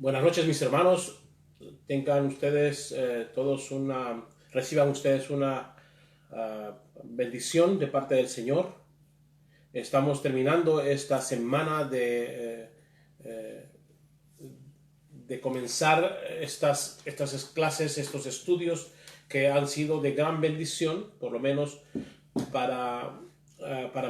Buenas noches, mis hermanos. Tengan ustedes reciban ustedes una bendición de parte del Señor. Estamos terminando esta semana de comenzar estas clases, estos estudios que han sido de gran bendición, por lo menos para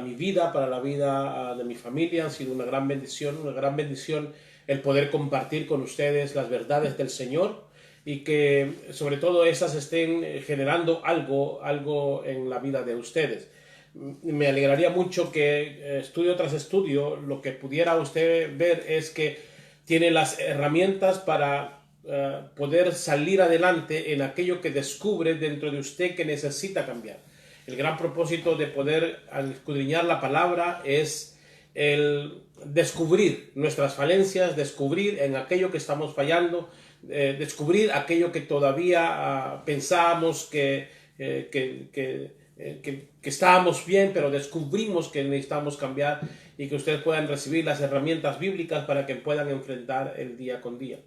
mi vida, para la vida de mi familia. Han sido una gran bendición el poder compartir con ustedes las verdades del Señor y que sobre todo esas estén generando algo en la vida de ustedes. Me alegraría mucho que estudio tras estudio lo que pudiera usted ver es que tiene las herramientas para poder salir adelante en aquello que descubre dentro de usted que necesita cambiar. El gran propósito de poder escudriñar la palabra es el descubrir nuestras falencias, descubrir en aquello que estamos fallando, descubrir aquello que todavía pensábamos que estábamos bien, pero descubrimos que necesitamos cambiar y que ustedes puedan recibir las herramientas bíblicas para que puedan enfrentar el día con día.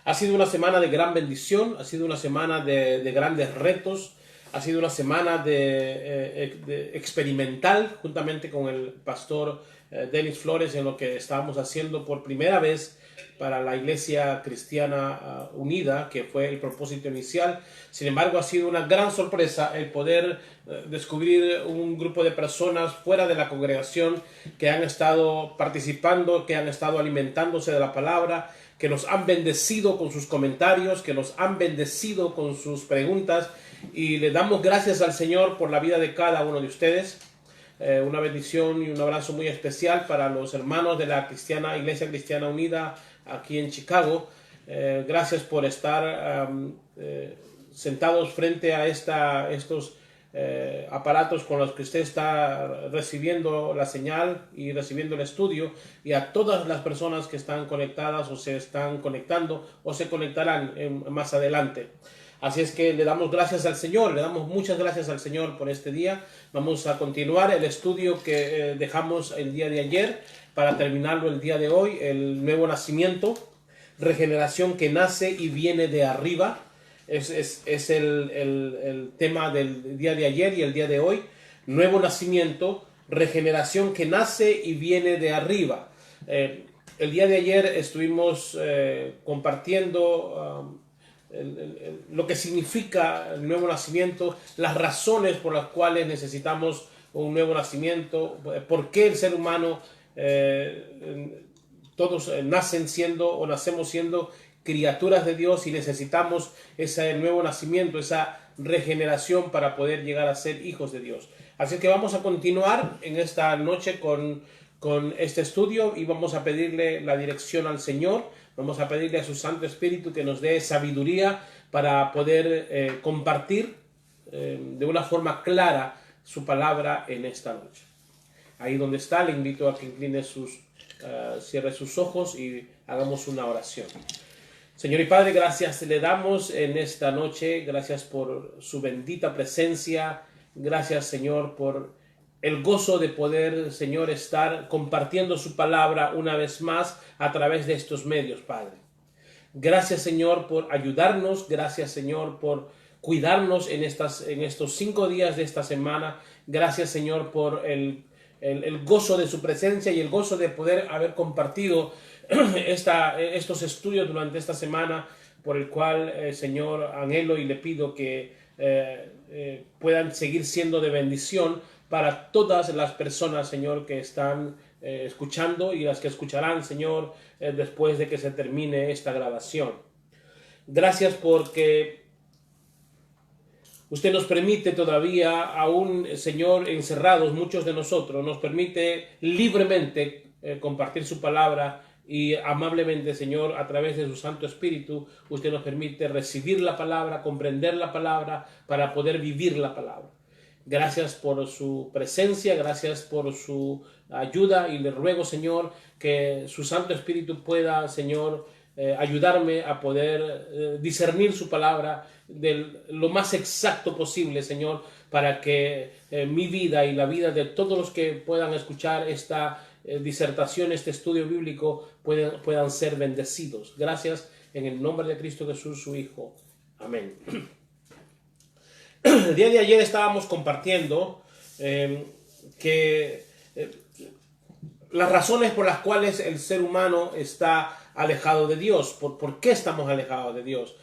Ha sido una semana de gran bendición, ha sido una semana de grandes retos, ha sido una semana de experimental juntamente con el pastor Denis Flores en lo que estábamos haciendo por primera vez para la Iglesia Cristiana Unida, que fue el propósito inicial. Sin embargo, ha sido una gran sorpresa el poder descubrir un grupo de personas fuera de la congregación que han estado participando, que han estado alimentándose de la palabra, que nos han bendecido con sus comentarios, que nos han bendecido con sus preguntas, y le damos gracias al Señor por la vida de cada uno de ustedes. Una bendición y un abrazo muy especial para los hermanos de la Iglesia Cristiana Unida aquí en Chicago. Gracias por estar sentados frente a estos aparatos con los que usted está recibiendo la señal y recibiendo el estudio, y a todas las personas que están conectadas o se están conectando o se conectarán más adelante. Así es que le damos gracias al Señor, le damos muchas gracias al Señor por este día. Vamos a continuar el estudio que dejamos el día de ayer para terminarlo el día de hoy, el nuevo nacimiento, regeneración que nace y viene de arriba. Es el tema del día de ayer y el día de hoy. Nuevo nacimiento, regeneración que nace y viene de arriba. El día de ayer estuvimos compartiendo lo que significa el nuevo nacimiento, las razones por las cuales necesitamos un nuevo nacimiento, por qué el ser humano, todos nacemos siendo criaturas de Dios y necesitamos ese nuevo nacimiento, esa regeneración para poder llegar a ser hijos de Dios. Así que vamos a continuar en esta noche con este estudio y vamos a pedirle la dirección al Señor. Vamos a pedirle a su Santo Espíritu que nos dé sabiduría para poder compartir de una forma clara su palabra en esta noche. Ahí donde está, le invito a que cierre sus ojos y hagamos una oración. Señor y Padre, gracias le damos en esta noche. Gracias por su bendita presencia. Gracias, Señor, por el gozo de poder, Señor, estar compartiendo su palabra una vez más a través de estos medios, Padre. Gracias, Señor, por ayudarnos. Gracias, Señor, por cuidarnos en estos 5 días de esta semana. Gracias, Señor, por el gozo de su presencia y el gozo de poder haber compartido estos estudios durante esta semana, por el cual, Señor, anhelo y le pido que puedan seguir siendo de bendición para todas las personas, Señor, que están escuchando y las que escucharán, Señor, después de que se termine esta grabación. Gracias porque usted nos permite todavía, aún, Señor, encerrados muchos de nosotros, nos permite libremente compartir su palabra, y amablemente, Señor, a través de su Santo Espíritu, usted nos permite recibir la palabra, comprender la palabra, para poder vivir la palabra. Gracias por su presencia, gracias por su ayuda, y le ruego, Señor, que su Santo Espíritu pueda, Señor, ayudarme a poder discernir su palabra de lo más exacto posible, Señor, para que mi vida y la vida de todos los que puedan escuchar disertación, este estudio bíblico puedan ser bendecidos. Gracias en el nombre de Cristo Jesús, su Hijo. Amén. El día de ayer estábamos compartiendo las razones por las cuales el ser humano está alejado de Dios. ¿Por qué estamos alejados de Dios?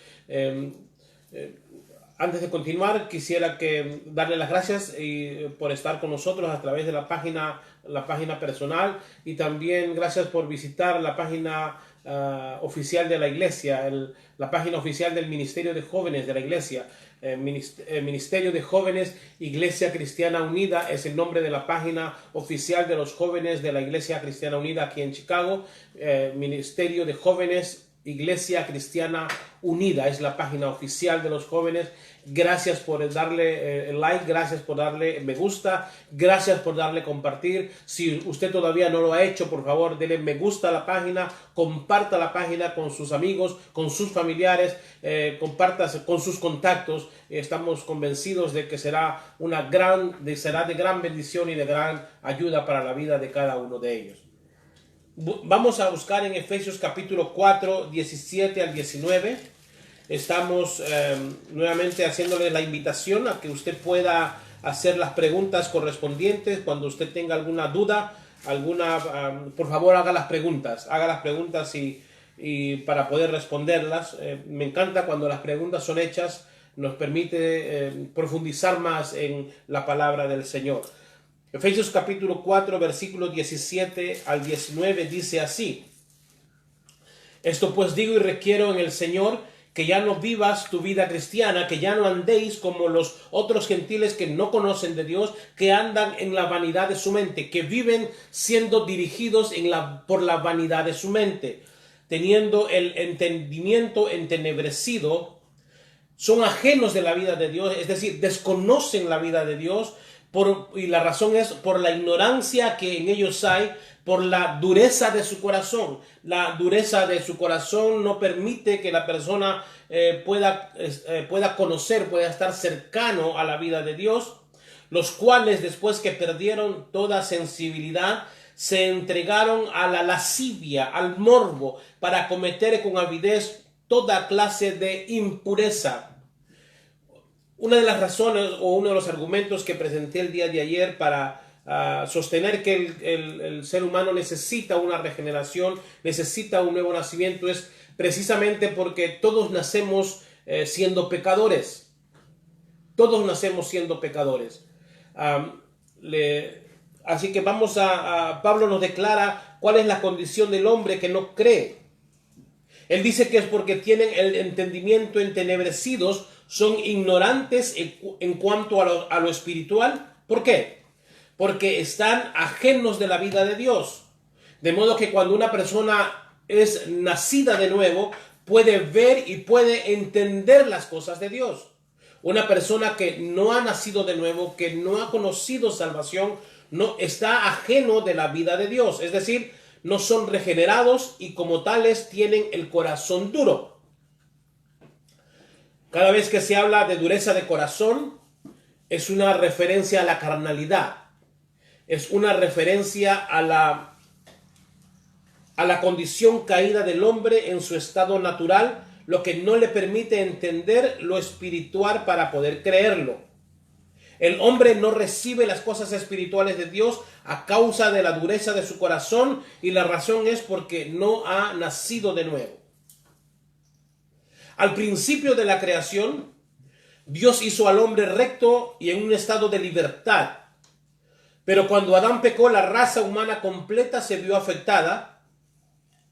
Antes de continuar, quisiera darle las gracias por estar con nosotros a través de la página personal, y también gracias por visitar la página oficial de la iglesia, la página oficial del Ministerio de Jóvenes de la iglesia. Ministerio de Jóvenes Iglesia Cristiana Unida es el nombre de la página oficial de los jóvenes de la Iglesia Cristiana Unida aquí en Chicago. Ministerio de Jóvenes Iglesia Cristiana Unida es la página oficial de los jóvenes. Gracias por darle like, gracias por darle me gusta, gracias por darle compartir. Si usted todavía no lo ha hecho, por favor, denle me gusta a la página, comparta la página con sus amigos, con sus familiares, comparta con sus contactos. Estamos convencidos de que será de gran bendición y de gran ayuda para la vida de cada uno de ellos. Vamos a buscar en Efesios capítulo 4, 17 al 19. Estamos nuevamente haciéndole la invitación a que usted pueda hacer las preguntas correspondientes. Cuando usted tenga alguna duda, por favor haga las preguntas y para poder responderlas. Me encanta cuando las preguntas son hechas, nos permite profundizar más en la palabra del Señor. Efesios capítulo 4, versículos 17 al 19 dice así: Esto pues digo y requiero en el Señor, que ya no vivas tu vida cristiana, que ya no andéis como los otros gentiles que no conocen de Dios, que andan en la vanidad de su mente, que viven siendo dirigidos por la vanidad de su mente, teniendo el entendimiento entenebrecido, son ajenos de la vida de Dios, es decir, desconocen la vida de Dios, y la razón es por la ignorancia que en ellos hay, por la dureza de su corazón. La dureza de su corazón no permite que la persona pueda conocer, pueda estar cercano a la vida de Dios, los cuales después que perdieron toda sensibilidad, se entregaron a la lascivia, al morbo, para cometer con avidez toda clase de impureza. Una de las razones o uno de los argumentos que presenté el día de ayer para sostener que el ser humano necesita una regeneración, necesita un nuevo nacimiento, es precisamente porque todos nacemos siendo pecadores. Todos nacemos siendo pecadores. Así que Pablo nos declara cuál es la condición del hombre que no cree. Él dice que es porque tienen el entendimiento entenebrecidos, son ignorantes en cuanto a lo espiritual. ¿Por qué? Porque están ajenos de la vida de Dios. De modo que cuando una persona es nacida de nuevo, puede ver y puede entender las cosas de Dios. Una persona que no ha nacido de nuevo, que no ha conocido salvación, no está ajeno de la vida de Dios. Es decir, no son regenerados y como tales tienen el corazón duro. Cada vez que se habla de dureza de corazón, es una referencia a la carnalidad. Es una referencia a la condición caída del hombre en su estado natural, lo que no le permite entender lo espiritual para poder creerlo. El hombre no recibe las cosas espirituales de Dios a causa de la dureza de su corazón, y la razón es porque no ha nacido de nuevo. Al principio de la creación, Dios hizo al hombre recto y en un estado de libertad. Pero cuando Adán pecó, la raza humana completa se vio afectada,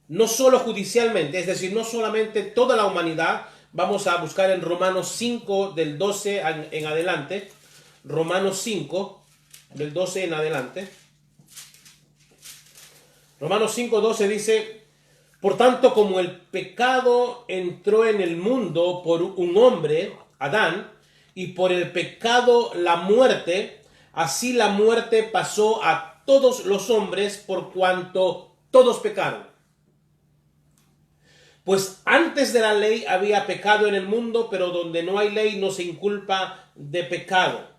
no solo judicialmente, es decir, no solamente toda la humanidad. Vamos a buscar en Romanos 5, del 12 en adelante. Romanos 5, del 12 en adelante. Romanos 5, 12 dice: Por tanto, como el pecado entró en el mundo por un hombre, Adán, y por el pecado la muerte, así la muerte pasó a todos los hombres por cuanto todos pecaron. Pues antes de la ley había pecado en el mundo, pero donde no hay ley no se inculpa de pecado.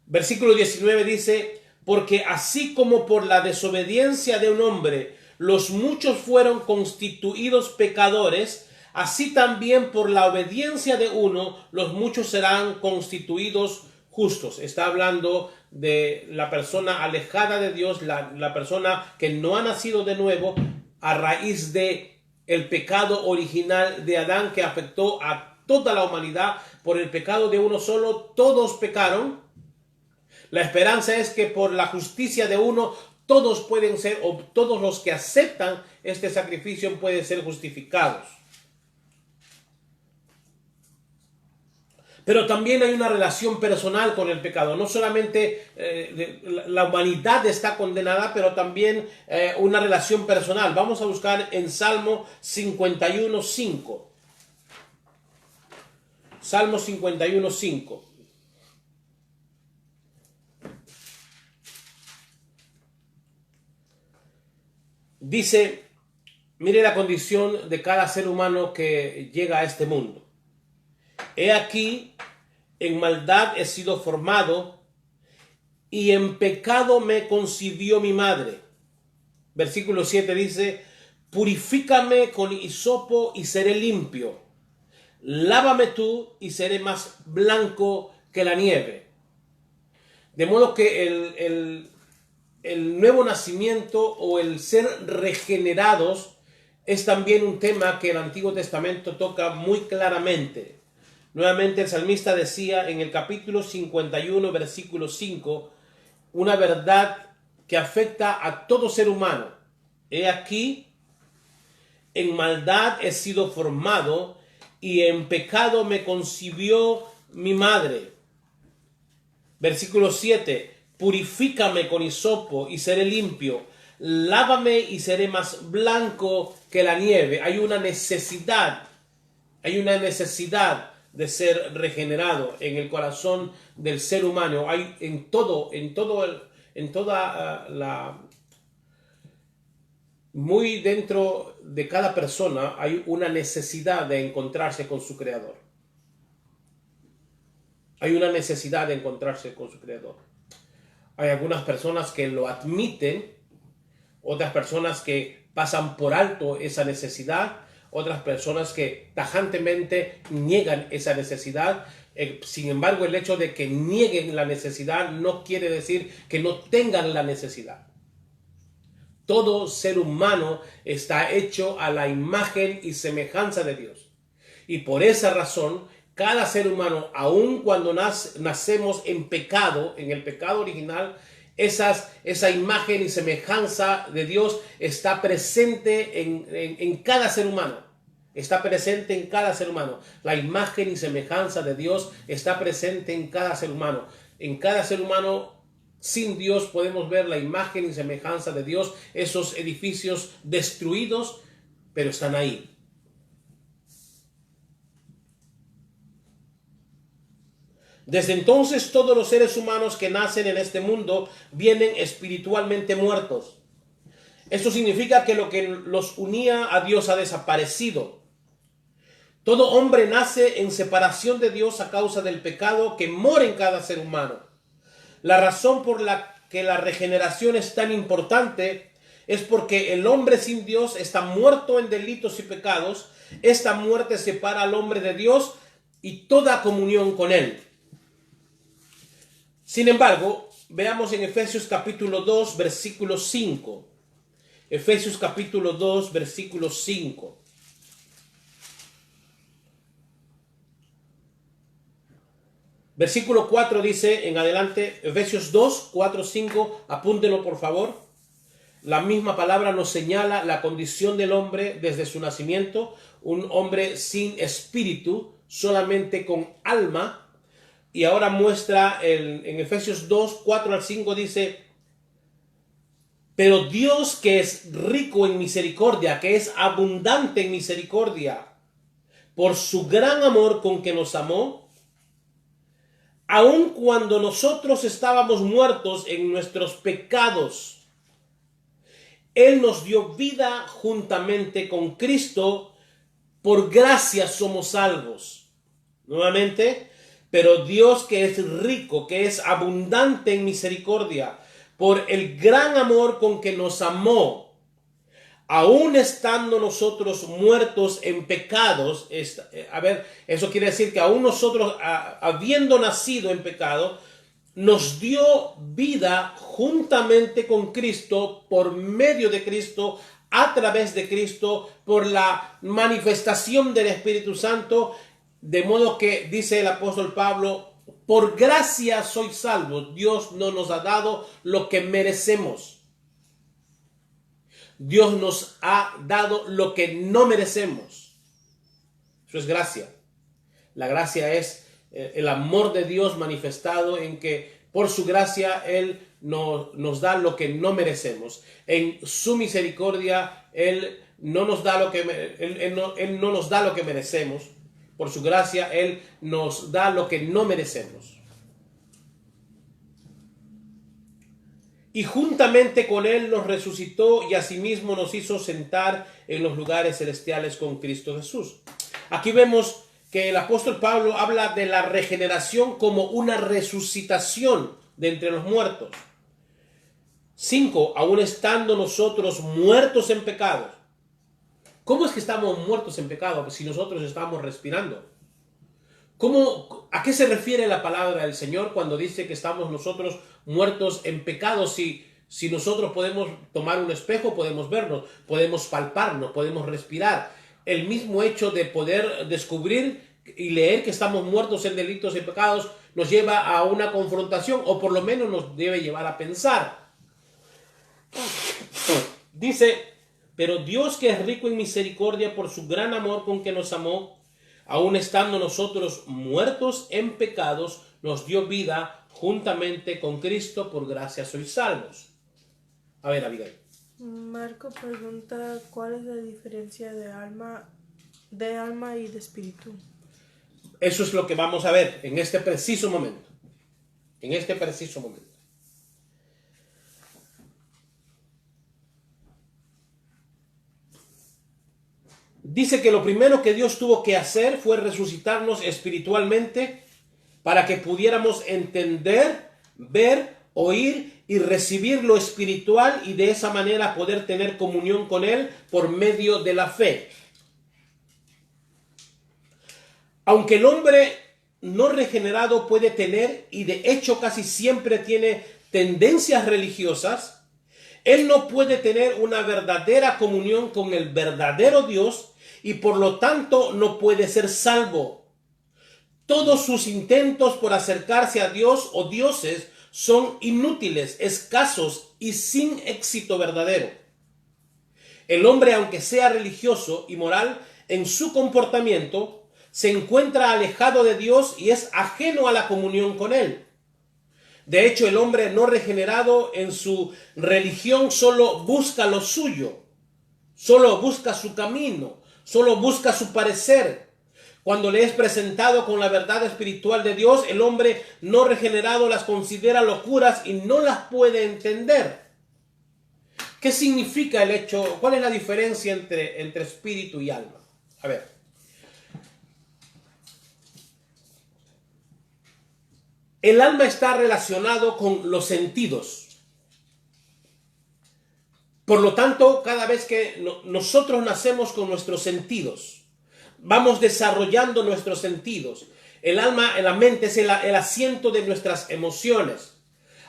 Versículo 19 dice: Porque así como por la desobediencia de un hombre los muchos fueron constituidos pecadores, así también por la obediencia de uno los muchos serán constituidos justos. Está hablando de la persona alejada de Dios, la persona que no ha nacido de nuevo a raíz de el pecado original de Adán que afectó a toda la humanidad. Por el pecado de uno solo todos pecaron. La esperanza es que por la justicia de uno todos pueden ser, o todos los que aceptan este sacrificio pueden ser justificados. Pero también hay una relación personal con el pecado. No solamente la humanidad está condenada, pero también una relación personal. Vamos a buscar en Salmo 51:5. Salmo 51:5. Dice, mire la condición de cada ser humano que llega a este mundo. He aquí, en maldad he sido formado, y en pecado me concibió mi madre. Versículo 7 dice, purifícame con hisopo y seré limpio. Lávame tú y seré más blanco que la nieve. De modo que el nuevo nacimiento o el ser regenerados es también un tema que el Antiguo Testamento toca muy claramente. Nuevamente el salmista decía en el capítulo 51, versículo 5, una verdad que afecta a todo ser humano. He aquí, en maldad he sido formado y en pecado me concibió mi madre. Versículo 7, purifícame con hisopo y seré limpio. Lávame y seré más blanco que la nieve. Hay una necesidad de ser regenerado en el corazón del ser humano. Hay en toda muy dentro de cada persona hay una necesidad de encontrarse con su Creador. Hay una necesidad de encontrarse con su Creador. Hay algunas personas que lo admiten, otras personas que pasan por alto esa necesidad, otras personas que tajantemente niegan esa necesidad. Sin embargo, el hecho de que nieguen la necesidad no quiere decir que no tengan la necesidad. Todo ser humano está hecho a la imagen y semejanza de Dios. Y por esa razón, cada ser humano, aun cuando nacemos en pecado, en el pecado original, esa imagen y semejanza de Dios está presente en cada ser humano. Está presente en cada ser humano. La imagen y semejanza de Dios está presente en cada ser humano. En cada ser humano, sin Dios, podemos ver la imagen y semejanza de Dios. Esos edificios destruidos, pero están ahí. Desde entonces todos los seres humanos que nacen en este mundo vienen espiritualmente muertos. Esto significa que lo que los unía a Dios ha desaparecido. Todo hombre nace en separación de Dios a causa del pecado que mora en cada ser humano. La razón por la que la regeneración es tan importante es porque el hombre sin Dios está muerto en delitos y pecados. Esta muerte separa al hombre de Dios y toda comunión con él. Sin embargo, veamos en Efesios capítulo 2, versículo 5. Efesios capítulo 2, versículo 5. Versículo 4 dice en adelante, Efesios 2, 4, 5, apúntenlo por favor. La misma palabra nos señala la condición del hombre desde su nacimiento, un hombre sin espíritu, solamente con alma. Y ahora muestra en Efesios 2, 4 al 5 dice, pero Dios que es rico en misericordia, que es abundante en misericordia, por su gran amor con que nos amó, aun cuando nosotros estábamos muertos en nuestros pecados, Él nos dio vida juntamente con Cristo, por gracia somos salvos. Nuevamente, pero Dios que es rico, que es abundante en misericordia, por el gran amor con que nos amó, aún estando nosotros muertos en pecados. Eso quiere decir que aún nosotros, habiendo nacido en pecado, nos dio vida juntamente con Cristo, por medio de Cristo, a través de Cristo, por la manifestación del Espíritu Santo, de modo que, dice el apóstol Pablo, por gracia sois salvos. Dios no nos ha dado lo que merecemos. Dios nos ha dado lo que no merecemos. Eso es gracia. La gracia es el amor de Dios manifestado en que por su gracia Él nos da lo que no merecemos. En su misericordia Él no nos da lo que Él no nos da lo que merecemos. Por su gracia Él nos da lo que no merecemos. Y juntamente con Él nos resucitó y asimismo nos hizo sentar en los lugares celestiales con Cristo Jesús. Aquí vemos que el apóstol Pablo habla de la regeneración como una resucitación de entre los muertos. 5. Aún estando nosotros muertos en pecado. ¿Cómo es que estamos muertos en pecado si nosotros estamos respirando? ¿A qué se refiere la palabra del Señor cuando dice que estamos nosotros muertos en pecado? Si nosotros podemos tomar un espejo, podemos vernos, podemos palparnos, podemos respirar. El mismo hecho de poder descubrir y leer que estamos muertos en delitos y pecados nos lleva a una confrontación, o por lo menos nos debe llevar a pensar. Dice, pero Dios, que es rico en misericordia por su gran amor con que nos amó, aun estando nosotros muertos en pecados, nos dio vida juntamente con Cristo, por gracia sois salvos. A ver, Abigail. Marco pregunta, ¿cuál es la diferencia de alma y de espíritu? Eso es lo que vamos a ver en este preciso momento. En este preciso momento. Dice que lo primero que Dios tuvo que hacer fue resucitarnos espiritualmente para que pudiéramos entender, ver, oír y recibir lo espiritual, y de esa manera poder tener comunión con Él por medio de la fe. Aunque el hombre no regenerado puede tener, y de hecho casi siempre tiene, tendencias religiosas, él no puede tener una verdadera comunión con el verdadero Dios y por lo tanto no puede ser salvo. Todos sus intentos por acercarse a Dios o dioses son inútiles, escasos y sin éxito verdadero. El hombre, aunque sea religioso y moral en su comportamiento, se encuentra alejado de Dios y es ajeno a la comunión con Él. De hecho, el hombre no regenerado en su religión solo busca lo suyo, solo busca su camino, solo busca su parecer. Cuando le es presentado con la verdad espiritual de Dios, el hombre no regenerado las considera locuras y no las puede entender. ¿Qué significa el hecho? ¿Cuál es la diferencia entre espíritu y alma? A ver. El alma está relacionado con los sentidos. Por lo tanto, cada vez que nosotros nacemos con nuestros sentidos, vamos desarrollando nuestros sentidos. El alma, la mente es el asiento de nuestras emociones.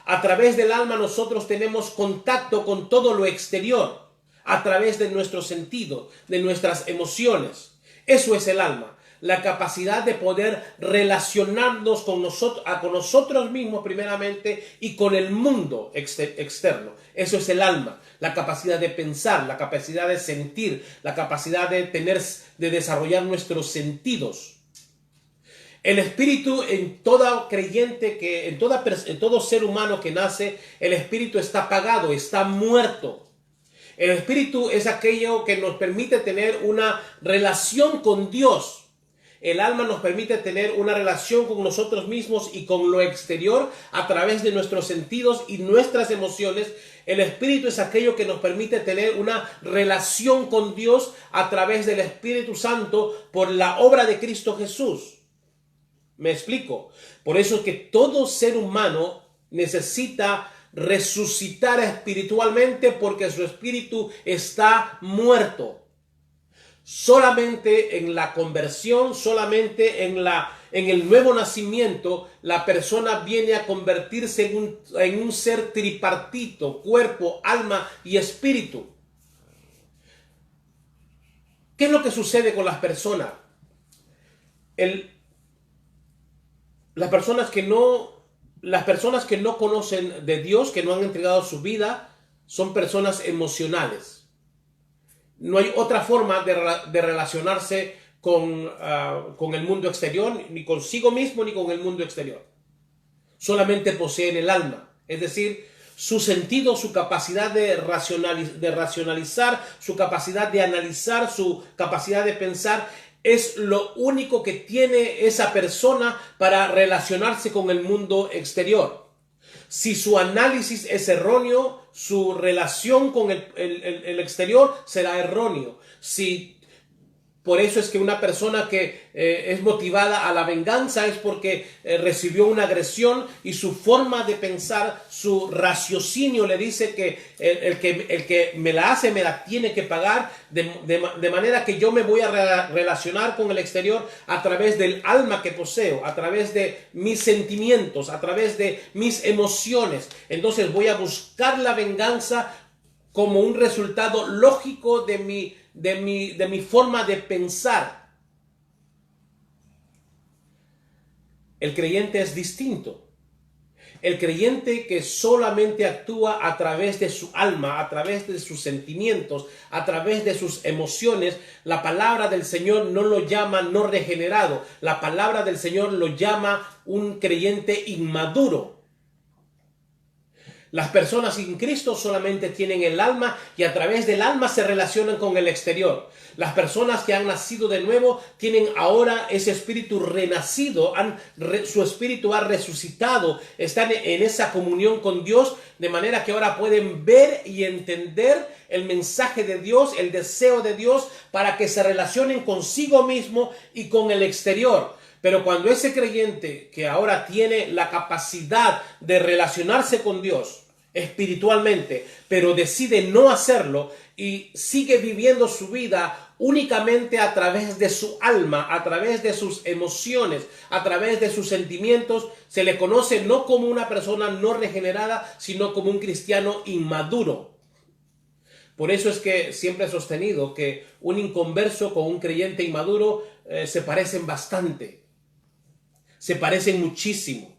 A través del alma nosotros tenemos contacto con todo lo exterior, a través de nuestros sentidos, de nuestras emociones. Eso es el alma. La capacidad de poder relacionarnos con nosotros mismos primeramente y con el mundo externo. Eso es el alma. La capacidad de pensar, la capacidad de sentir, la capacidad de desarrollar nuestros sentidos. El espíritu, en todo creyente, en todo ser humano que nace, el espíritu está apagado, está muerto. El espíritu es aquello que nos permite tener una relación con Dios. El alma nos permite tener una relación con nosotros mismos y con lo exterior a través de nuestros sentidos y nuestras emociones. El espíritu es aquello que nos permite tener una relación con Dios a través del Espíritu Santo por la obra de Cristo Jesús. ¿Me explico? Por eso es que todo ser humano necesita resucitar espiritualmente porque su espíritu está muerto. Solamente en la conversión, solamente en el nuevo nacimiento, la persona viene a convertirse en un ser tripartito, cuerpo, alma y espíritu. ¿Qué es lo que sucede con las personas? Las personas que no conocen de Dios, que no han entregado su vida, son personas emocionales. No hay otra forma de relacionarse con el mundo exterior, ni consigo mismo, ni con el mundo exterior. Solamente poseen el alma, es decir, su sentido, su capacidad de racionalizar, su capacidad de analizar, su capacidad de pensar, es lo único que tiene esa persona para relacionarse con el mundo exterior. Si su análisis es erróneo, su relación con el exterior será erróneo. Por eso es que una persona que es motivada a la venganza es porque recibió una agresión y su forma de pensar, su raciocinio le dice que el que me la hace me la tiene que pagar, de manera que yo me voy a relacionar con el exterior a través del alma que poseo, a través de mis sentimientos, a través de mis emociones. Entonces voy a buscar la venganza como un resultado lógico de mi forma de pensar. El creyente es distinto. El creyente que solamente actúa a través de su alma, a través de sus sentimientos, a través de sus emociones, la palabra del Señor no lo llama no regenerado. La palabra del Señor lo llama un creyente inmaduro. Las personas sin Cristo solamente tienen el alma y a través del alma se relacionan con el exterior. Las personas que han nacido de nuevo tienen ahora ese espíritu renacido, su espíritu ha resucitado, están en esa comunión con Dios, de manera que ahora pueden ver y entender el mensaje de Dios, el deseo de Dios, para que se relacionen consigo mismo y con el exterior. Pero cuando ese creyente que ahora tiene la capacidad de relacionarse con Dios espiritualmente, pero decide no hacerlo y sigue viviendo su vida únicamente a través de su alma, a través de sus emociones, a través de sus sentimientos, se le conoce no como una persona no regenerada, sino como un cristiano inmaduro. Por eso es que siempre he sostenido que un inconverso con un creyente inmaduro se parecen bastante. Se parecen muchísimo.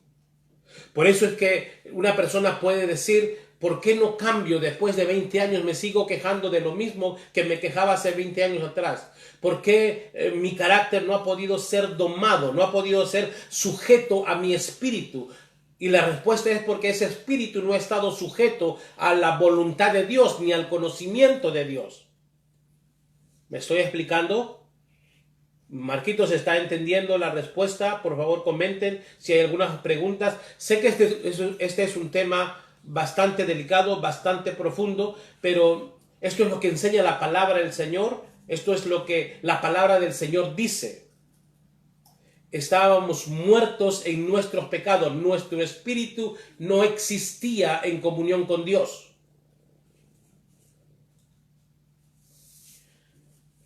Por eso es que una persona puede decir, ¿por qué no cambio? Después de 20 años me sigo quejando de lo mismo que me quejaba hace 20 años atrás. ¿Por qué mi carácter no ha podido ser domado? No ha podido ser sujeto a mi espíritu. Y la respuesta es porque ese espíritu no ha estado sujeto a la voluntad de Dios ni al conocimiento de Dios. ¿Me estoy explicando? Marquitos está entendiendo la respuesta. Por favor, comenten si hay algunas preguntas. Sé que este es un tema bastante delicado, bastante profundo, pero esto es lo que enseña la palabra del Señor. Esto es lo que la palabra del Señor dice. Estábamos muertos en nuestros pecados. Nuestro espíritu no existía en comunión con Dios.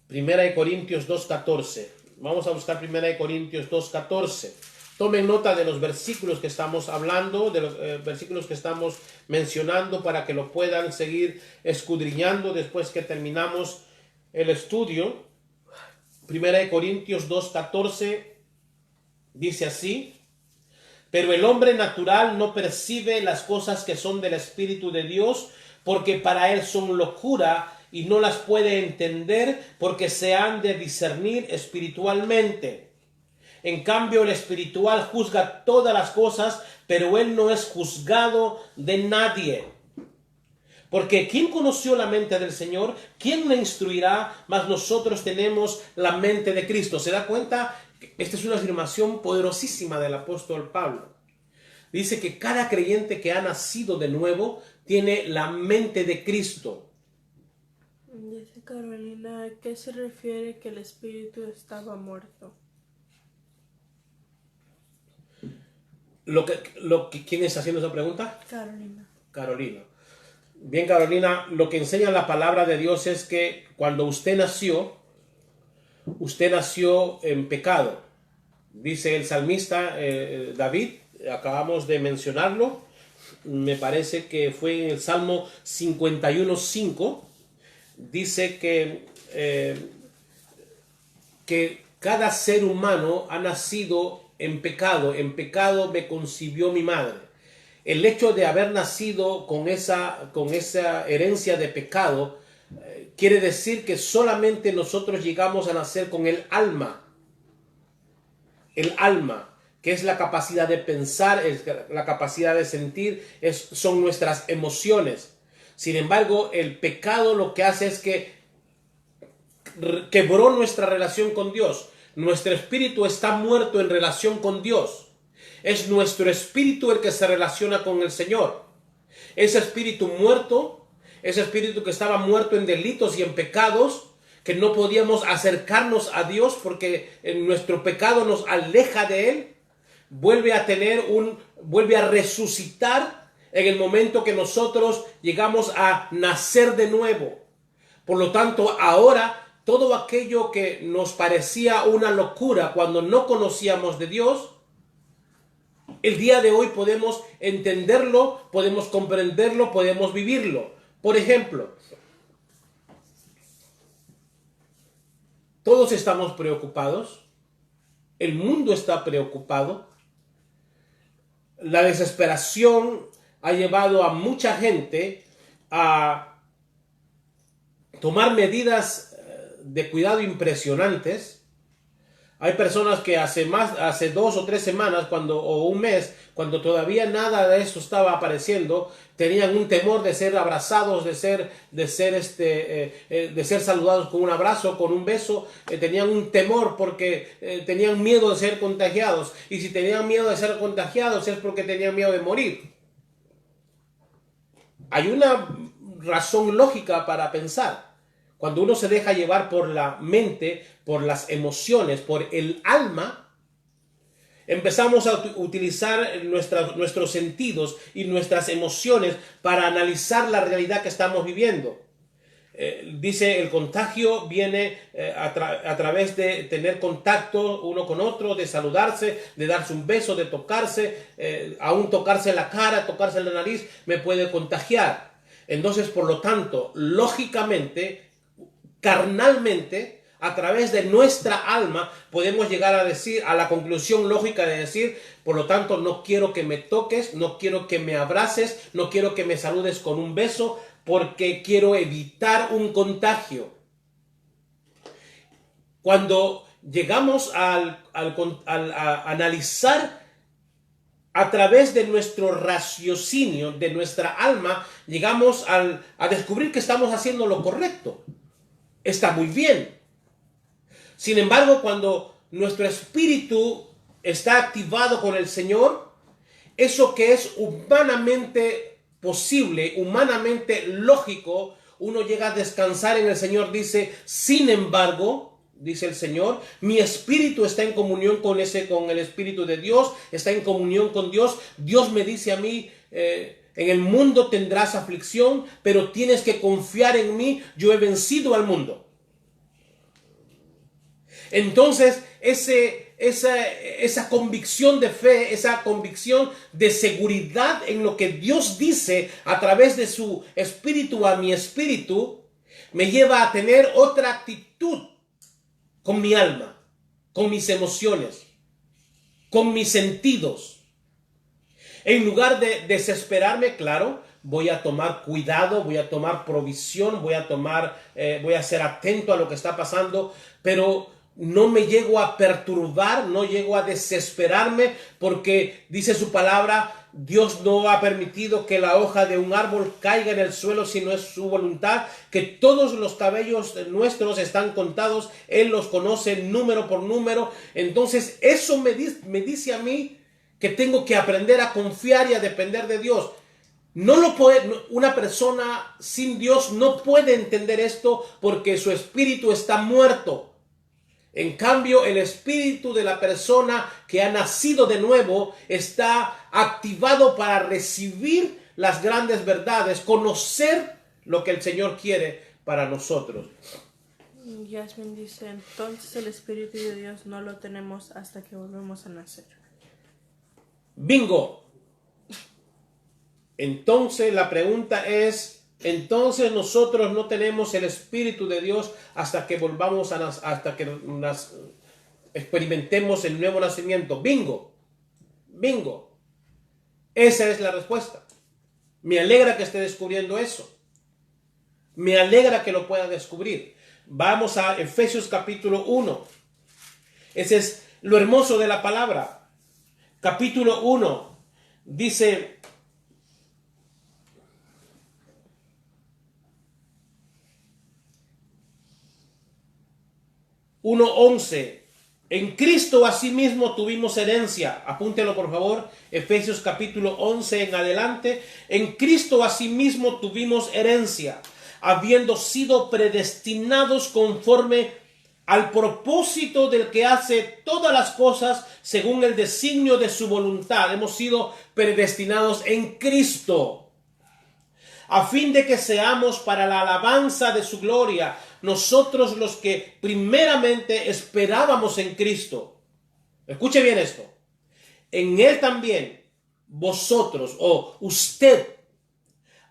Primera de Corintios 2:14. Vamos a buscar Primera de Corintios 2:14. Tomen nota de los versículos que estamos hablando, de los versículos que estamos mencionando para que lo puedan seguir escudriñando después que terminamos el estudio. Primera de Corintios 2:14 dice así: pero el hombre natural no percibe las cosas que son del Espíritu de Dios, porque para él son locura y no las puede entender porque se han de discernir espiritualmente. En cambio, el espiritual juzga todas las cosas, pero él no es juzgado de nadie. Porque ¿quién conoció la mente del Señor? ¿Quién le instruirá? Mas nosotros tenemos la mente de Cristo. ¿Se da cuenta? Esta es una afirmación poderosísima del apóstol Pablo. Dice que cada creyente que ha nacido de nuevo tiene la mente de Cristo. Dice Carolina, ¿a qué se refiere que el espíritu estaba muerto? ¿Quién está haciendo esa pregunta? Carolina. Carolina. Bien, Carolina, lo que enseña la palabra de Dios es que cuando usted nació en pecado. Dice el salmista David, acabamos de mencionarlo, me parece que fue en el Salmo 51:5, dice que cada ser humano ha nacido en pecado me concibió mi madre. El hecho de haber nacido con esa herencia de pecado quiere decir que solamente nosotros llegamos a nacer con el alma, que es la capacidad de pensar, es la capacidad de sentir, son nuestras emociones. Sin embargo, el pecado lo que hace es que quebró nuestra relación con Dios. Nuestro espíritu está muerto en relación con Dios. Es nuestro espíritu el que se relaciona con el Señor. Ese espíritu muerto, ese espíritu que estaba muerto en delitos y en pecados, que no podíamos acercarnos a Dios porque nuestro pecado nos aleja de Él, vuelve a resucitar en el momento que nosotros llegamos a nacer de nuevo. Por lo tanto, ahora todo aquello que nos parecía una locura cuando no conocíamos de Dios, el día de hoy podemos entenderlo, podemos comprenderlo, podemos vivirlo. Por ejemplo, todos estamos preocupados, el mundo está preocupado, la desesperación ha llevado a mucha gente a tomar medidas de cuidado impresionantes. Hay personas que hace 2 o 3 semanas o un mes, cuando todavía nada de esto estaba apareciendo, tenían un temor de ser abrazados, de ser saludados con un abrazo, con un beso. Tenían un temor porque tenían miedo de ser contagiados. Y si tenían miedo de ser contagiados es porque tenían miedo de morir. Hay una razón lógica para pensar. Cuando uno se deja llevar por la mente, por las emociones, por el alma, empezamos a utilizar nuestros sentidos y nuestras emociones para analizar la realidad que estamos viviendo. Dice, el contagio viene a través de tener contacto uno con otro, de saludarse, de darse un beso, de tocarse, aún tocarse la cara, tocarse la nariz, me puede contagiar. Entonces, por lo tanto, lógicamente, carnalmente, a través de nuestra alma, podemos llegar a la conclusión lógica de decir, por lo tanto, no quiero que me toques, no quiero que me abraces, no quiero que me saludes con un beso, porque quiero evitar un contagio. Cuando llegamos a analizar a través de nuestro raciocinio, de nuestra alma, llegamos a descubrir que estamos haciendo lo correcto. Está muy bien. Sin embargo, cuando nuestro espíritu está activado con el Señor, eso que es humanamente posible, humanamente lógico, uno llega a descansar en el Señor. Dice, sin embargo, dice el Señor, mi espíritu está en comunión con el espíritu de Dios, está en comunión con Dios. Dios me dice a mí, en el mundo tendrás aflicción, pero tienes que confiar en mí, yo he vencido al mundo. Entonces, esa convicción de fe, esa convicción de seguridad en lo que Dios dice a través de su espíritu a mi espíritu, me lleva a tener otra actitud con mi alma, con mis emociones, con mis sentidos. En lugar de desesperarme, claro, voy a tomar cuidado, voy a tomar provisión, voy a ser atento a lo que está pasando, pero no me llego a perturbar, no llego a desesperarme, porque dice su palabra, Dios no ha permitido que la hoja de un árbol caiga en el suelo si no es su voluntad, que todos los cabellos nuestros están contados, Él los conoce número por número. Entonces eso me dice a mí que tengo que aprender a confiar y a depender de Dios. Una persona sin Dios no puede entender esto porque su espíritu está muerto. En cambio, el espíritu de la persona que ha nacido de nuevo está activado para recibir las grandes verdades, conocer lo que el Señor quiere para nosotros. Yasmin dice, entonces el Espíritu de Dios no lo tenemos hasta que volvemos a nacer. Bingo. Entonces la pregunta es, entonces nosotros no tenemos el Espíritu de Dios hasta que volvamos a hasta que experimentemos el nuevo nacimiento. Bingo. Bingo. Esa es la respuesta. Me alegra que esté descubriendo eso. Me alegra que lo pueda descubrir. Vamos a Efesios capítulo 1. Ese es lo hermoso de la palabra. Capítulo 1 dice: (1:11) en Cristo asimismo tuvimos herencia. Apúntenlo por favor. Efesios capítulo 11 en adelante. En Cristo asimismo tuvimos herencia, habiendo sido predestinados conforme al propósito del que hace todas las cosas según el designio de su voluntad. Hemos sido predestinados en Cristo, a fin de que seamos para la alabanza de su gloria, nosotros los que primeramente esperábamos en Cristo. Escuche bien esto. En Él también vosotros o usted,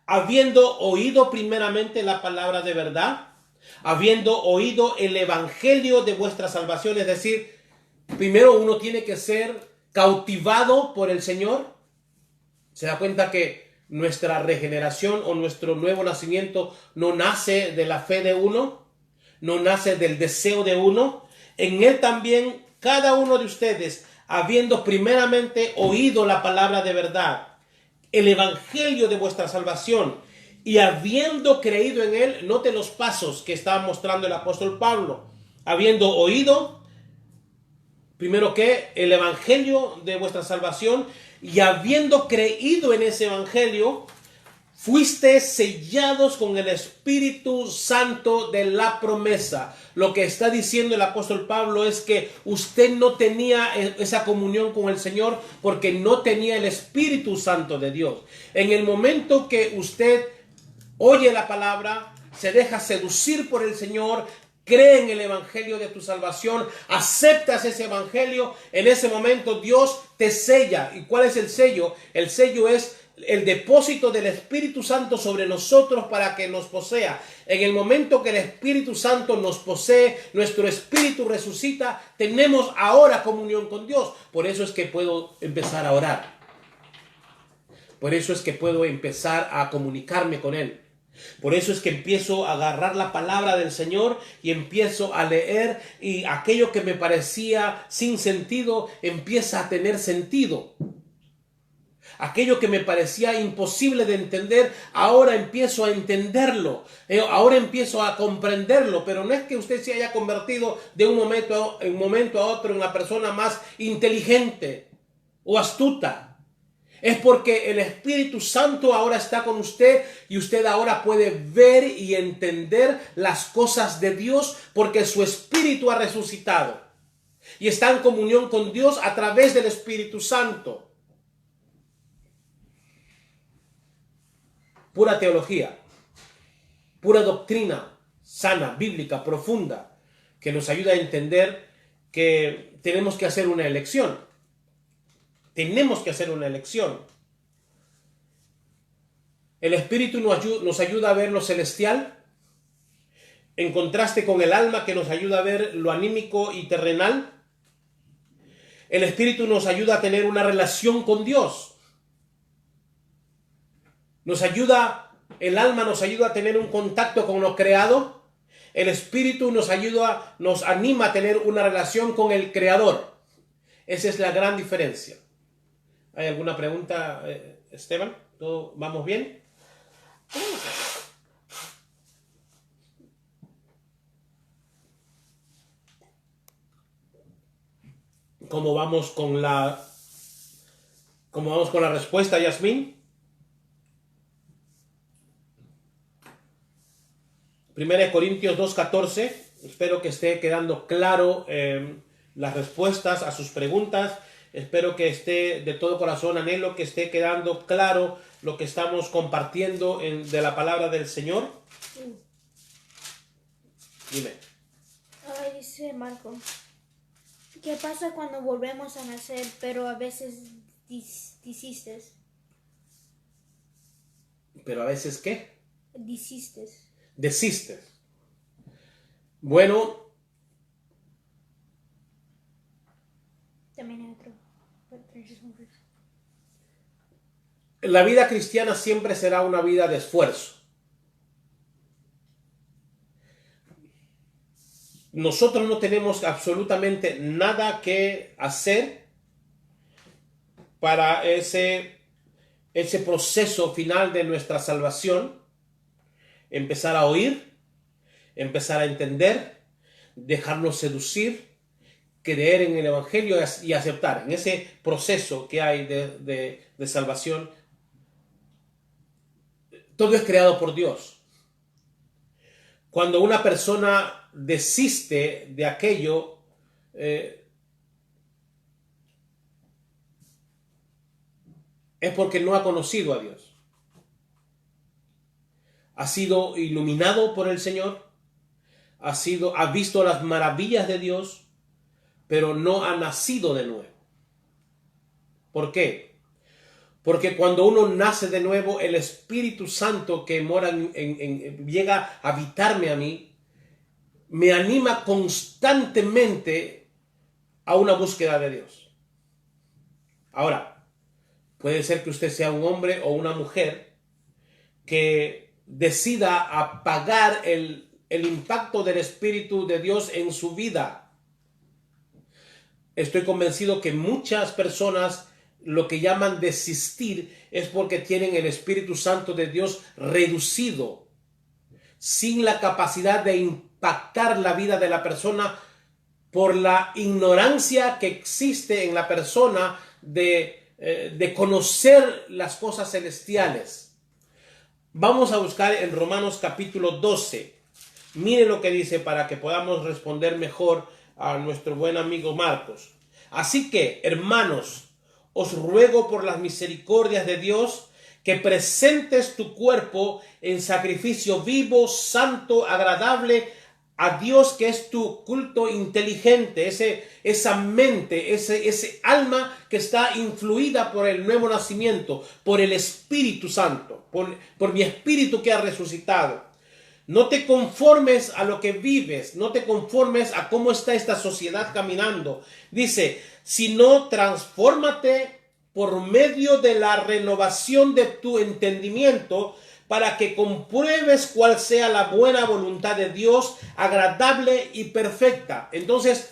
habiendo oído primeramente la palabra de verdad, habiendo oído el evangelio de vuestra salvación, es decir, primero uno tiene que ser cautivado por el Señor. Se da cuenta que nuestra regeneración o nuestro nuevo nacimiento no nace de la fe de uno, no nace del deseo de uno. En Él también cada uno de ustedes, habiendo primeramente oído la palabra de verdad, el evangelio de vuestra salvación, y habiendo creído en Él, note los pasos que estaba mostrando el apóstol Pablo. Habiendo oído, primero que el evangelio de vuestra salvación, y habiendo creído en ese evangelio, fuiste sellados con el Espíritu Santo de la promesa. Lo que está diciendo el apóstol Pablo es que usted no tenía esa comunión con el Señor porque no tenía el Espíritu Santo de Dios. En el momento que usted oye la palabra, se deja seducir por el Señor, cree en el evangelio de tu salvación, aceptas ese evangelio, en ese momento Dios te sella. ¿Y cuál es el sello? El sello es el depósito del Espíritu Santo sobre nosotros para que nos posea. En el momento que el Espíritu Santo nos posee, nuestro espíritu resucita, tenemos ahora comunión con Dios. Por eso es que puedo empezar a orar. Por eso es que puedo empezar a comunicarme con Él. Por eso es que empiezo a agarrar la palabra del Señor y empiezo a leer, y aquello que me parecía sin sentido empieza a tener sentido. Aquello que me parecía imposible de entender, ahora empiezo a entenderlo. Ahora empiezo a comprenderlo. Pero no es que usted se haya convertido de un momento a otro en la persona más inteligente o astuta. Es porque el Espíritu Santo ahora está con usted y usted ahora puede ver y entender las cosas de Dios porque su Espíritu ha resucitado y está en comunión con Dios a través del Espíritu Santo. Pura teología, pura doctrina sana, bíblica, profunda, que nos ayuda a entender que tenemos que hacer una elección. Tenemos que hacer una elección. El Espíritu nos ayuda a ver lo celestial, en contraste con el alma que nos ayuda a ver lo anímico y terrenal. El Espíritu nos ayuda a tener una relación con Dios. El alma nos ayuda a tener un contacto con lo creado. El Espíritu nos anima a tener una relación con el Creador. Esa es la gran diferencia. ¿Hay alguna pregunta, Esteban? ¿Todo vamos bien? ¿Cómo vamos con la respuesta, Yasmín? 1 Corintios 2:14. Espero que esté quedando claro las respuestas a sus preguntas. Espero que esté de todo corazón, anhelo que esté quedando claro lo que estamos compartiendo de la palabra del Señor? Dime. Dice Marco, ¿qué pasa cuando volvemos a nacer, pero a veces desistes? ¿Pero a veces qué? Desistes. Desistes. Bueno, También hay otro. la vida cristiana siempre será una vida de esfuerzo. Nosotros no tenemos absolutamente nada que hacer para ese proceso final de nuestra salvación. Empezar a oír, empezar a entender, dejarnos seducir, creer en el Evangelio y aceptar. En ese proceso que hay de salvación, todo es creado por Dios. Cuando una persona desiste de aquello, es porque no ha conocido a Dios. Ha sido iluminado por el Señor, ha visto las maravillas de Dios, pero no ha nacido de nuevo. ¿Por qué? Porque cuando uno nace de nuevo, el Espíritu Santo que mora llega a habitarme a mí, me anima constantemente a una búsqueda de Dios. Ahora, puede ser que usted sea un hombre o una mujer que decida apagar el impacto del Espíritu de Dios en su vida. Estoy convencido que muchas personas lo que llaman desistir es porque tienen el Espíritu Santo de Dios reducido, sin la capacidad de impactar la vida de la persona por la ignorancia que existe en la persona de conocer las cosas celestiales. Vamos a buscar en Romanos capítulo 12. Mire lo que dice para que podamos responder mejor a nuestro buen amigo Marcos. Así que, hermanos, os ruego por las misericordias de Dios que presentes tu cuerpo en sacrificio vivo, santo, agradable a Dios, que es tu culto inteligente, esa mente, ese alma que está influida por el nuevo nacimiento, por el Espíritu Santo, por mi Espíritu que ha resucitado. No te conformes a lo que vives, no te conformes a cómo está esta sociedad caminando. Dice, sino transfórmate por medio de la renovación de tu entendimiento para que compruebes cuál sea la buena voluntad de Dios, agradable y perfecta. Entonces,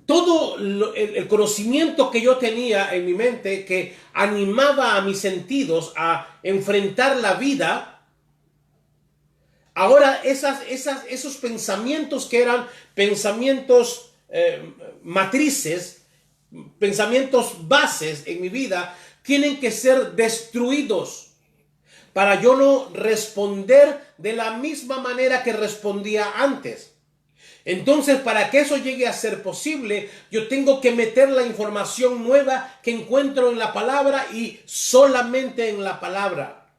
todo el conocimiento que yo tenía en mi mente, que animaba a mis sentidos a enfrentar la vida, ahora esos pensamientos que eran pensamientos matrices, pensamientos bases en mi vida, tienen que ser destruidos para yo no responder de la misma manera que respondía antes. Entonces, para que eso llegue a ser posible, yo tengo que meter la información nueva que encuentro en la palabra y solamente en la palabra,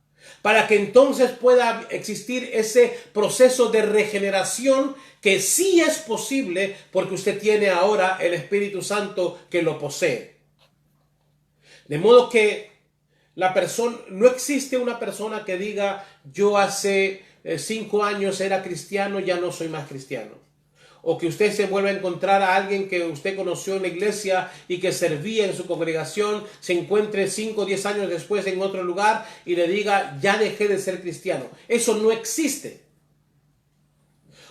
para que entonces pueda existir ese proceso de regeneración que sí es posible porque usted tiene ahora el Espíritu Santo que lo posee. De modo que no existe una persona que diga, yo hace 5 años era cristiano, ya no soy más cristiano. O que usted se vuelva a encontrar a alguien que usted conoció en la iglesia y que servía en su congregación, se encuentre 5 o 10 años después en otro lugar y le diga, ya dejé de ser cristiano. Eso no existe.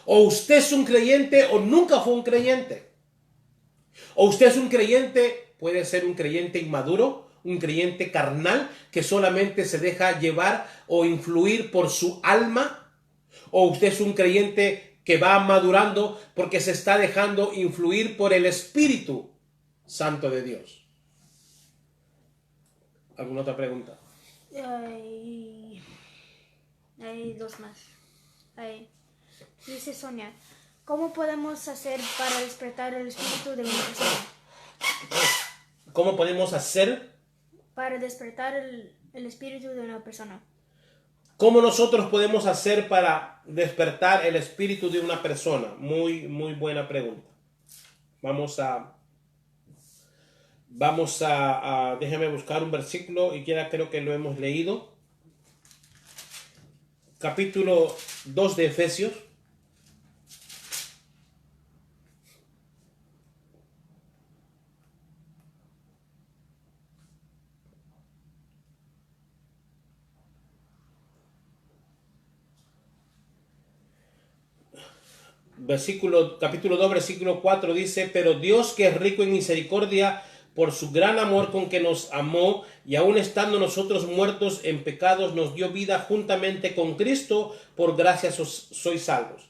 O usted es un creyente o nunca fue un creyente. O usted es un creyente, puede ser un creyente inmaduro, un creyente carnal que solamente se deja llevar o influir por su alma. O usted es un creyente que va madurando porque se está dejando influir por el Espíritu Santo de Dios. ¿Alguna otra pregunta? Hay dos más. Dice Sonia, ¿cómo podemos hacer para despertar el espíritu de una persona? ¿Cómo podemos hacer? Para despertar el espíritu de una persona. ¿Cómo nosotros podemos hacer para despertar el espíritu de una persona? Muy, muy buena pregunta. Déjame buscar un versículo y creo que lo hemos leído. Capítulo 2 de Efesios. Capítulo 2, versículo 4 dice: pero Dios, que es rico en misericordia, por su gran amor con que nos amó, y aun estando nosotros muertos en pecados, nos dio vida juntamente con Cristo, por gracia sois salvos.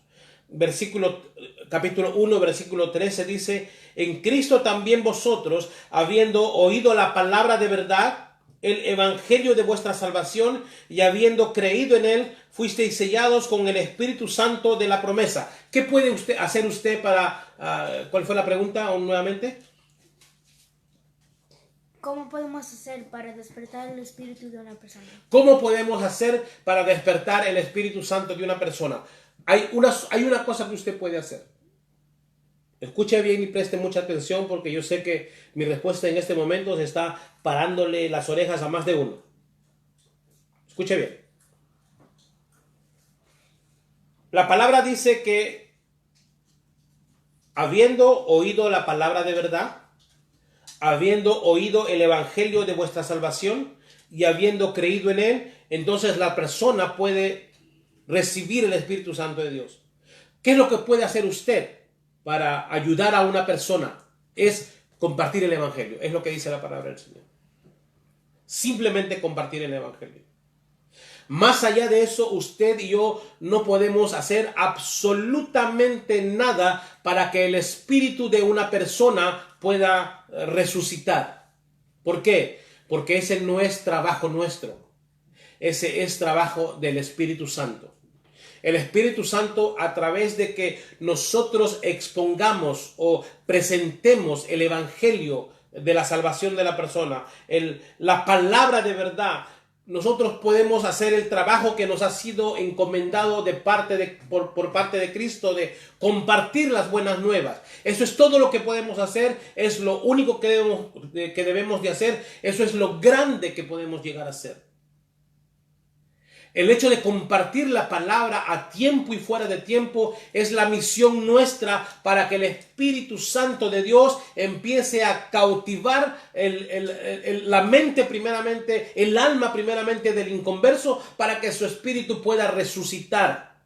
Capítulo 1, versículo 13 dice: en Cristo también vosotros, habiendo oído la palabra de verdad, el evangelio de vuestra salvación, y habiendo creído en él, fuisteis sellados con el Espíritu Santo de la promesa. ¿Qué puede hacer usted para... ¿cuál fue la pregunta nuevamente? ¿Cómo podemos hacer para despertar el espíritu de una persona? ¿Cómo podemos hacer para despertar el Espíritu Santo de una persona? Hay una cosa que usted puede hacer. Escuche bien y preste mucha atención, porque yo sé que mi respuesta en este momento se está parándole las orejas a más de uno. Escuche bien. La palabra dice que, habiendo oído la palabra de verdad, habiendo oído el evangelio de vuestra salvación y habiendo creído en él, entonces la persona puede recibir el Espíritu Santo de Dios. ¿Qué es lo que puede hacer usted para ayudar a una persona? Es compartir el evangelio. Es lo que dice la palabra del Señor. Simplemente compartir el evangelio. Más allá de eso, usted y yo no podemos hacer absolutamente nada para que el espíritu de una persona pueda resucitar. ¿Por qué? Porque ese no es trabajo nuestro. Ese es trabajo del Espíritu Santo. El Espíritu Santo, a través de que nosotros expongamos o presentemos el evangelio de la salvación de la persona, la palabra de verdad, nosotros podemos hacer el trabajo que nos ha sido encomendado por parte de Cristo, de compartir las buenas nuevas. Eso es todo lo que podemos hacer, es lo único que debemos de hacer, eso es lo grande que podemos llegar a hacer. El hecho de compartir la palabra a tiempo y fuera de tiempo es la misión nuestra para que el Espíritu Santo de Dios empiece a cautivar la mente primeramente, el alma primeramente del inconverso, para que su espíritu pueda resucitar.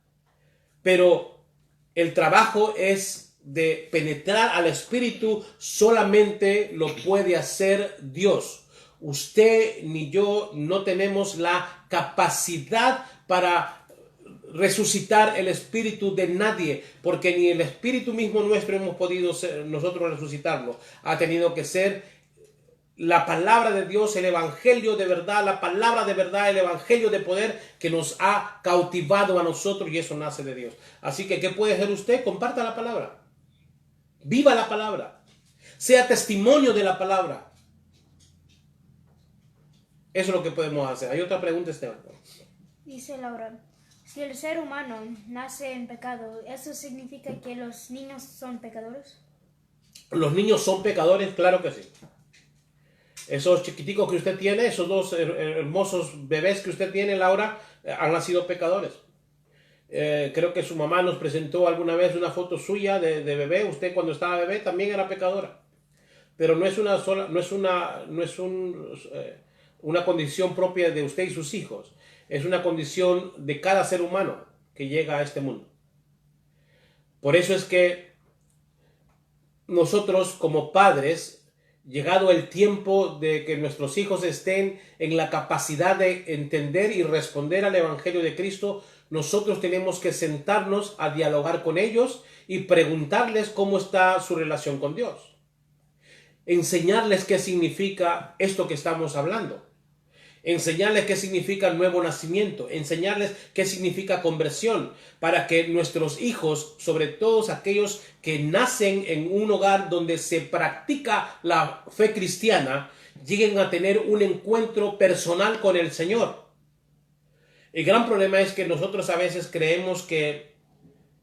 Pero el trabajo es de penetrar al espíritu, solamente lo puede hacer Dios. Usted ni yo no tenemos la capacidad para resucitar el espíritu de nadie, porque ni el espíritu mismo nuestro hemos podido nosotros resucitarlo. Ha tenido que ser la palabra de Dios, el evangelio de verdad, la palabra de verdad, el evangelio de poder que nos ha cautivado a nosotros, y eso nace de Dios. Así que, ¿qué puede hacer usted? Comparta la palabra. Viva la palabra. Sea testimonio de la palabra. Eso es lo que podemos hacer. ¿Hay otra pregunta, Esteban? Dice Laura: si el ser humano nace en pecado, ¿eso significa que los niños son pecadores? ¿Los niños son pecadores? Claro que sí. Esos chiquiticos que usted tiene, esos dos hermosos bebés que usted tiene, Laura, han nacido pecadores. Creo que su mamá nos presentó alguna vez una foto suya de bebé. Usted, cuando estaba bebé, también era pecadora. Pero no es una condición propia de usted y sus hijos. Es una condición de cada ser humano que llega a este mundo. Por eso es que nosotros, como padres, llegado el tiempo de que nuestros hijos estén en la capacidad de entender y responder al evangelio de Cristo, nosotros tenemos que sentarnos a dialogar con ellos y preguntarles cómo está su relación con Dios. Enseñarles qué significa esto que estamos hablando. enseñarles qué significa nuevo nacimiento, enseñarles qué significa conversión, para que nuestros hijos, sobre todo aquellos que nacen en un hogar donde se practica la fe cristiana, lleguen a tener un encuentro personal con el Señor. El gran problema es que nosotros a veces creemos que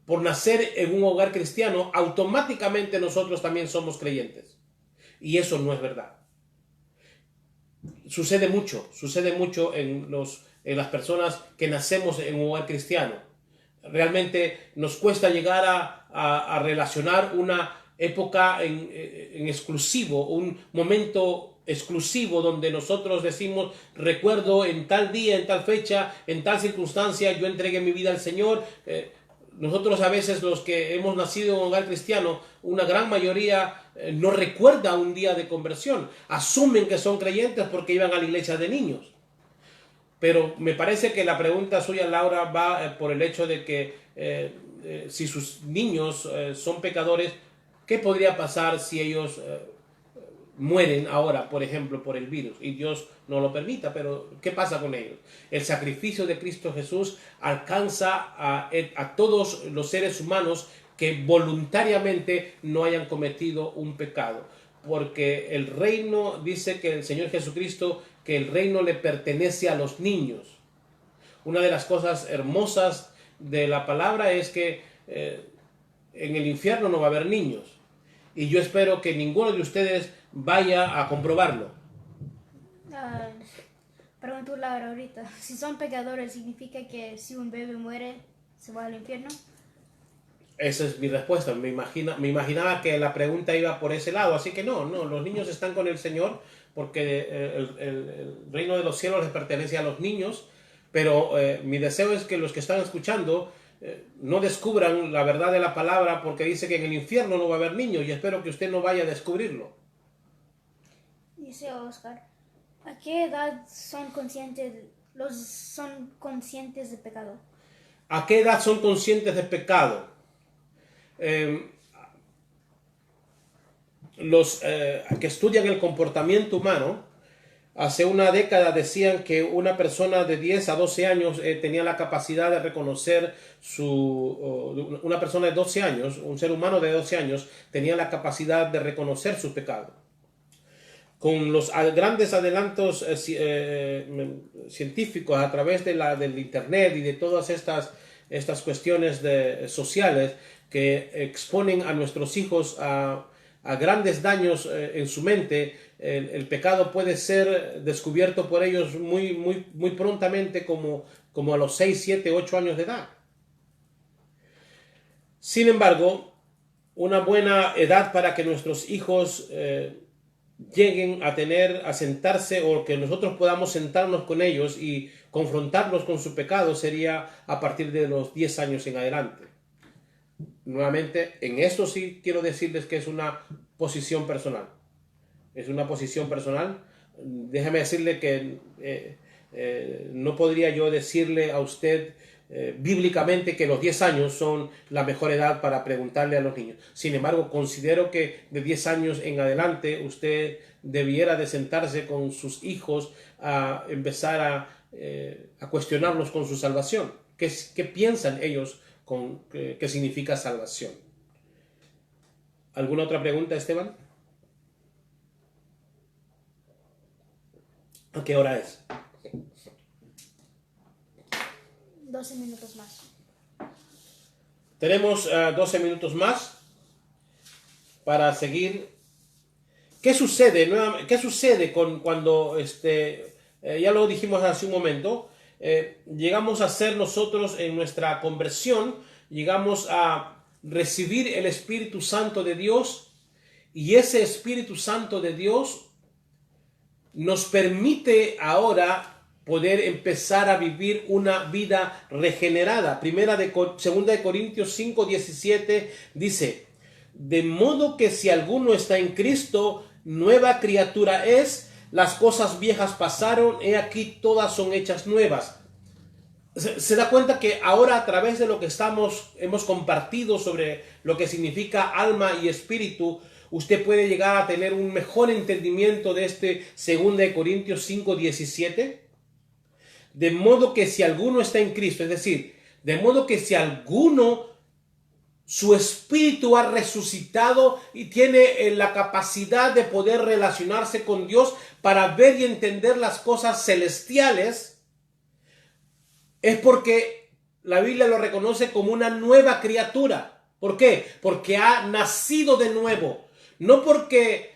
por nacer en un hogar cristiano, automáticamente nosotros también somos creyentes. Y eso no es verdad. Sucede mucho en las personas que nacemos en un hogar cristiano. Realmente nos cuesta llegar a relacionar una época en exclusivo, un momento exclusivo donde nosotros decimos, recuerdo en tal día, en tal fecha, en tal circunstancia, yo entregué mi vida al Señor. Nosotros a veces, los que hemos nacido en un hogar cristiano, una gran mayoría no recuerda un día de conversión. Asumen que son creyentes porque iban a la iglesia de niños. Pero me parece que la pregunta suya, Laura, va por el hecho de que si sus niños son pecadores, ¿qué podría pasar si ellos mueren ahora, por ejemplo, por el virus? Y Dios no lo permita, pero ¿qué pasa con ellos? El sacrificio de Cristo Jesús alcanza a todos los seres humanos que voluntariamente no hayan cometido un pecado. Porque el reino, dice que el Señor Jesucristo, que el reino le pertenece a los niños. Una de las cosas hermosas de la palabra es que en el infierno no va a haber niños. Y yo espero que ninguno de ustedes vaya a comprobarlo. Pregunto, Laura, ahorita, si son pecadores, ¿significa que si un bebé muere, se va al infierno? Esa es mi respuesta. Me imaginaba que la pregunta iba por ese lado, así que no, los niños están con el Señor porque el reino de los cielos les pertenece a los niños, pero mi deseo es que los que están escuchando no descubran la verdad de la palabra, porque dice que en el infierno no va a haber niños, y espero que usted no vaya a descubrirlo. Dice Oscar, ¿a qué edad son conscientes de pecado? ¿A qué edad son conscientes de pecado? Los que estudian el comportamiento humano, hace una década decían que una persona de 10 a 12 años tenía la capacidad de reconocer una persona de 12 años, un ser humano de 12 años, tenía la capacidad de reconocer su pecado. Con los grandes adelantos científicos a través del internet y de todas estas cuestiones sociales que exponen a nuestros hijos a grandes daños en su mente, el pecado puede ser descubierto por ellos muy prontamente, como a los 6, 7, 8 años de edad. Sin embargo, una buena edad para que nuestros hijos lleguen a sentarse, o que nosotros podamos sentarnos con ellos y confrontarlos con su pecado, sería a partir de los 10 años en adelante. Nuevamente, en esto sí quiero decirles que es una posición personal. Es una posición personal. Déjame decirle que no podría yo decirle a usted bíblicamente que los 10 años son la mejor edad para preguntarle a los niños. Sin embargo, considero que de 10 años en adelante usted debiera de sentarse con sus hijos a empezar a cuestionarlos con su salvación. ¿Qué piensan ellos qué significa salvación? ¿Alguna otra pregunta, Esteban? ¿A qué hora es? 12 minutos más. Tenemos 12 minutos más para seguir. ¿Qué sucede? ¿Qué sucede cuando, ya lo dijimos hace un momento, llegamos a ser nosotros en nuestra conversión, llegamos a recibir el Espíritu Santo de Dios, y ese Espíritu Santo de Dios nos permite ahora poder empezar a vivir una vida regenerada? Segunda de Corintios 5:17 dice: de modo que si alguno está en Cristo, nueva criatura es, las cosas viejas pasaron, he aquí todas son hechas nuevas. Se da cuenta que ahora, a través de lo que hemos compartido sobre lo que significa alma y espíritu, usted puede llegar a tener un mejor entendimiento de 2 de Corintios 5:17. de modo que si alguno está en Cristo, es decir, de modo que si alguno, su espíritu ha resucitado y tiene la capacidad de poder relacionarse con Dios para ver y entender las cosas celestiales, es porque la Biblia lo reconoce como una nueva criatura. ¿Por qué? Porque ha nacido de nuevo. No porque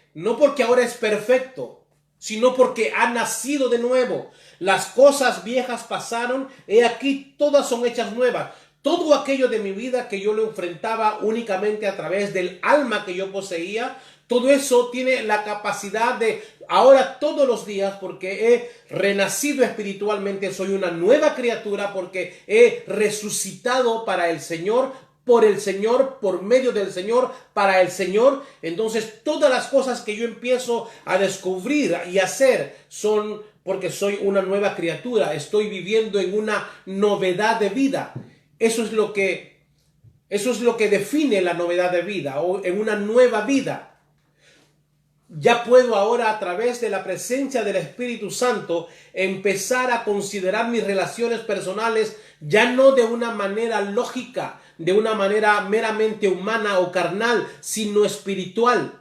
ahora es perfecto, sino porque ha nacido de nuevo. Las cosas viejas pasaron, he aquí todas son hechas nuevas. Todo aquello de mi vida que yo lo enfrentaba únicamente a través del alma que yo poseía, todo eso tiene la capacidad de ahora todos los días, porque he renacido espiritualmente, soy una nueva criatura porque he resucitado para el Señor, por el Señor, por medio del Señor, para el Señor. Entonces todas las cosas que yo empiezo a descubrir y hacer son porque soy una nueva criatura, estoy viviendo en una novedad de vida. Eso es lo que define la novedad de vida, o en una nueva vida. Ya puedo ahora, a través de la presencia del Espíritu Santo, empezar a considerar mis relaciones personales ya no de una manera lógica, de una manera meramente humana o carnal, sino espiritual.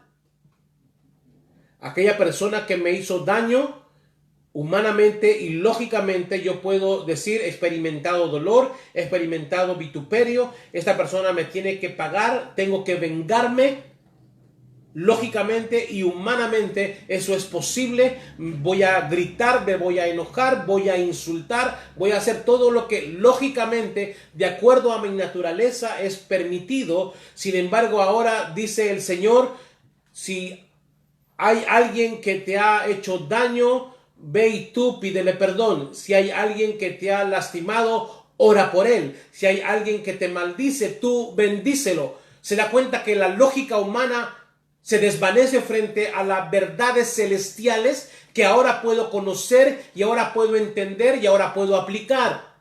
Aquella persona que me hizo daño, humanamente y lógicamente yo puedo decir, he experimentado dolor, he experimentado vituperio, esta persona me tiene que pagar, tengo que vengarme. Lógicamente y humanamente eso es posible. Voy a gritar, me voy a enojar, voy a insultar, voy a hacer todo lo que lógicamente, de acuerdo a mi naturaleza, es permitido. Sin embargo, ahora dice el Señor, si hay alguien que te ha hecho daño, ve y tú pídele perdón. Si hay alguien que te ha lastimado, ora por él. Si hay alguien que te maldice, tú bendícelo. Se da cuenta que la lógica humana se desvanece frente a las verdades celestiales que ahora puedo conocer y ahora puedo entender y ahora puedo aplicar.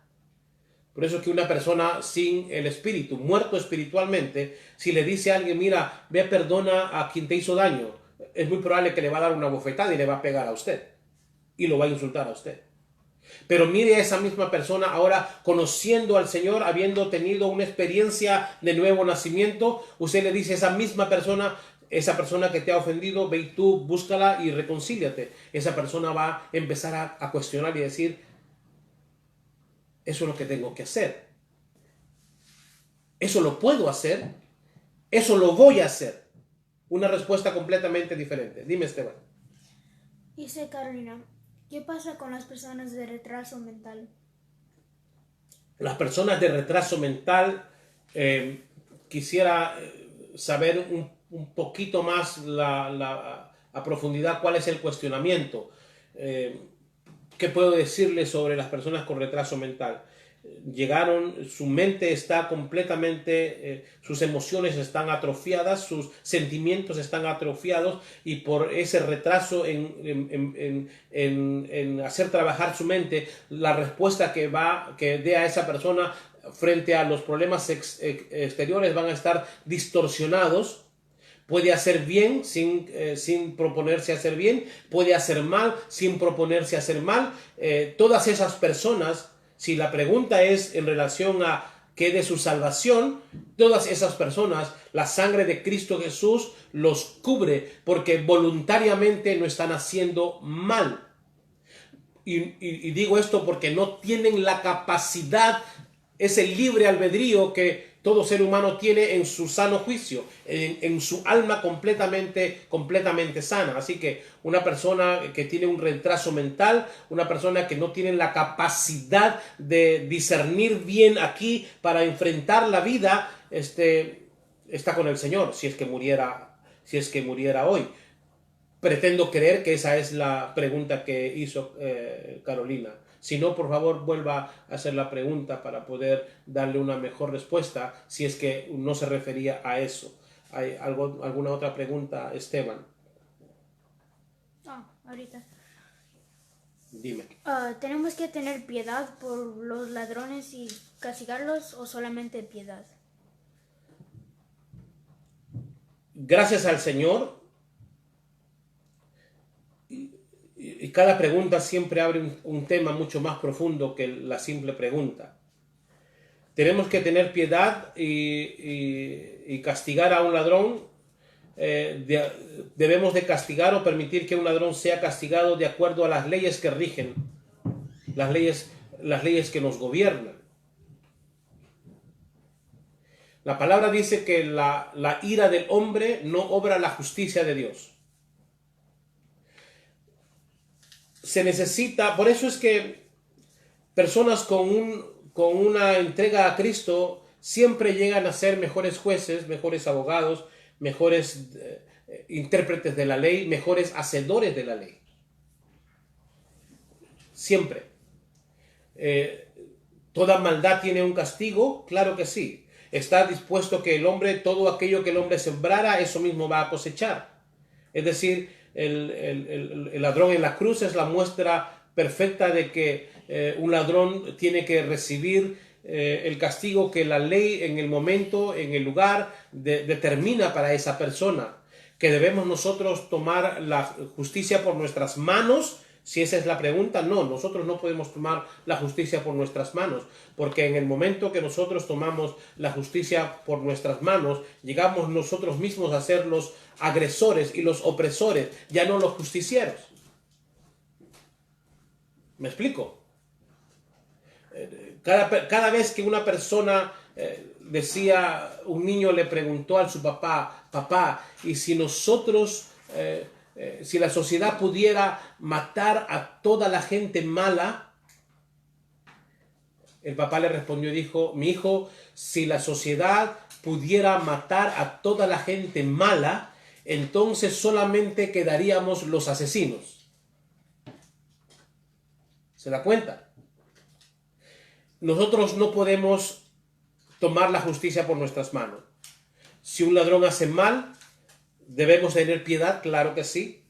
Por eso es que una persona sin el espíritu, muerto espiritualmente, si le dice a alguien, mira, ve, perdona a quien te hizo daño, es muy probable que le va a dar una bofetada y le va a pegar a usted y lo va a insultar a usted. Pero mire a esa misma persona ahora conociendo al Señor, habiendo tenido una experiencia de nuevo nacimiento, usted le dice a esa misma persona, esa persona que te ha ofendido, ve y tú búscala y reconcíliate. Esa persona va a empezar a cuestionar y decir, eso es lo que tengo que hacer. Eso lo puedo hacer. Eso lo voy a hacer. Una respuesta completamente diferente. Dime, Esteban. Dice Carolina, ¿qué pasa con las personas de retraso mental? Las personas de retraso mental, quisiera saber un poquito más a profundidad cuál es el cuestionamiento. ¿Qué puedo decirles sobre las personas con retraso mental? Llegaron, su mente está completamente, sus emociones están atrofiadas, sus sentimientos están atrofiados y por ese retraso en hacer trabajar su mente, la respuesta que dé a esa persona frente a los problemas exteriores van a estar distorsionados. Puede hacer bien sin proponerse hacer bien, puede hacer mal sin proponerse hacer mal. Todas esas personas, si la pregunta es en relación a qué de su salvación, todas esas personas, la sangre de Cristo Jesús los cubre porque voluntariamente no están haciendo mal. Y digo esto porque no tienen la capacidad, ese libre albedrío que todo ser humano tiene en su sano juicio, en su alma completamente sana. Así que una persona que tiene un retraso mental, una persona que no tiene la capacidad de discernir bien aquí para enfrentar la vida, está con el Señor, si es que muriera hoy. Pretendo creer que esa es la pregunta que hizo Carolina. Si no, por favor, vuelva a hacer la pregunta para poder darle una mejor respuesta, si es que no se refería a eso. ¿Hay alguna otra pregunta, Esteban? Ahorita. Dime. ¿Tenemos que tener piedad por los ladrones y castigarlos o solamente piedad? Gracias al Señor. Y cada pregunta siempre abre un tema mucho más profundo que la simple pregunta. Tenemos que tener piedad y castigar a un ladrón. Debemos de castigar o permitir que un ladrón sea castigado de acuerdo a las leyes que rigen, las leyes que nos gobiernan. La palabra dice que la ira del hombre no obra la justicia de Dios. Se necesita, por eso es que personas con una entrega a Cristo siempre llegan a ser mejores jueces, mejores abogados, mejores intérpretes de la ley, mejores hacedores de la ley. Siempre. ¿Toda maldad tiene un castigo? Claro que sí. Está dispuesto que el hombre, todo aquello que el hombre sembrara, eso mismo va a cosechar. Es decir, el ladrón en la cruz es la muestra perfecta de que un ladrón tiene que recibir el castigo que la ley en el momento, en el lugar, determina para esa persona. Que debemos nosotros tomar la justicia por nuestras manos. Si esa es la pregunta, no, nosotros no podemos tomar la justicia por nuestras manos, porque en el momento que nosotros tomamos la justicia por nuestras manos, llegamos nosotros mismos a ser los agresores y los opresores, ya no los justicieros. ¿Me explico? Cada vez que una persona decía, un niño le preguntó a su papá, y si nosotros... si la sociedad pudiera matar a toda la gente mala, el papá le respondió y dijo, mi hijo, si la sociedad pudiera matar a toda la gente mala, entonces solamente quedaríamos los asesinos. ¿Se da cuenta? Nosotros no podemos tomar la justicia por nuestras manos. Si un ladrón hace mal, ¿debemos tener piedad? Claro que sí.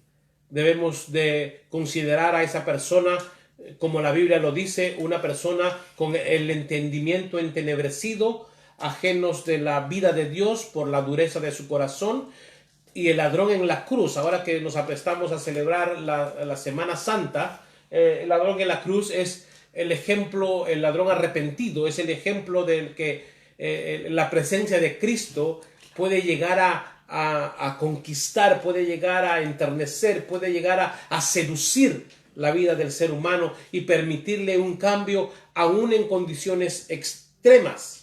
Debemos de considerar a esa persona, como la Biblia lo dice, una persona con el entendimiento entenebrecido, ajenos de la vida de Dios por la dureza de su corazón. Y el ladrón en la cruz, ahora que nos aprestamos a celebrar la Semana Santa, el ladrón en la cruz es el ejemplo, el ladrón arrepentido, es el ejemplo del que la presencia de Cristo puede llegar a conquistar, puede llegar a enternecer, puede llegar a seducir la vida del ser humano y permitirle un cambio aún en condiciones extremas.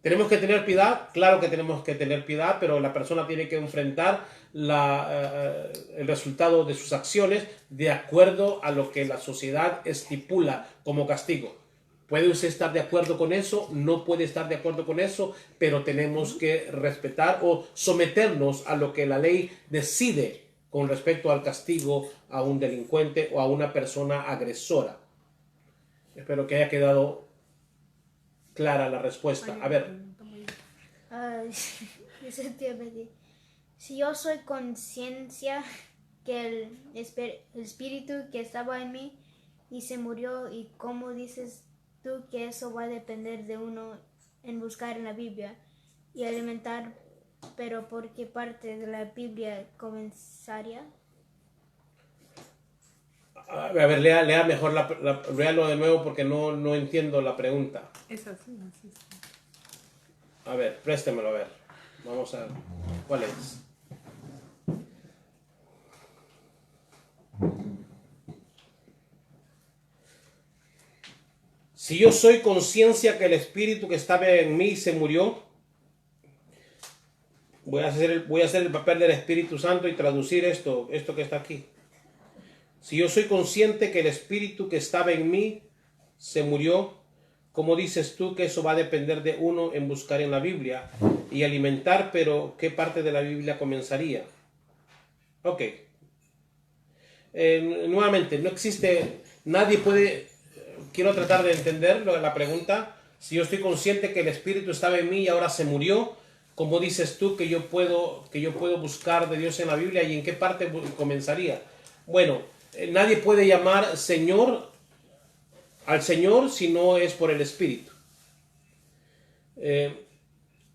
¿Tenemos que tener piedad? Claro que tenemos que tener piedad, pero la persona tiene que enfrentar el resultado de sus acciones de acuerdo a lo que la sociedad estipula como castigo. ¿Puede usted estar de acuerdo con eso? No puede estar de acuerdo con eso, pero tenemos que respetar o someternos a lo que la ley decide con respecto al castigo a un delincuente o a una persona agresora. Espero que haya quedado clara la respuesta. A ver. Si yo soy conciencia que el espíritu que estaba en mí y se murió, ¿y cómo dices tú que eso va a depender de uno en buscar en la Biblia y alimentar, pero por qué parte de la Biblia comenzaría? A ver, lea mejor, léalo de nuevo porque no entiendo la pregunta. Es así. A ver, préstemelo, a ver. Vamos a ver. ¿Cuál es? Si yo soy conciencia que el espíritu que estaba en mí se murió, voy a hacer el papel del Espíritu Santo y traducir esto que está aquí. Si yo soy consciente que el espíritu que estaba en mí se murió, ¿cómo dices tú que eso va a depender de uno en buscar en la Biblia y alimentar, pero qué parte de la Biblia comenzaría? Ok. Nuevamente, no existe, nadie puede... Quiero tratar de entender la pregunta. Si yo estoy consciente que el espíritu estaba en mí y ahora se murió, ¿cómo dices tú que yo puedo buscar de Dios en la Biblia y en qué parte comenzaría? Bueno, nadie puede llamar Señor al Señor si no es por el espíritu.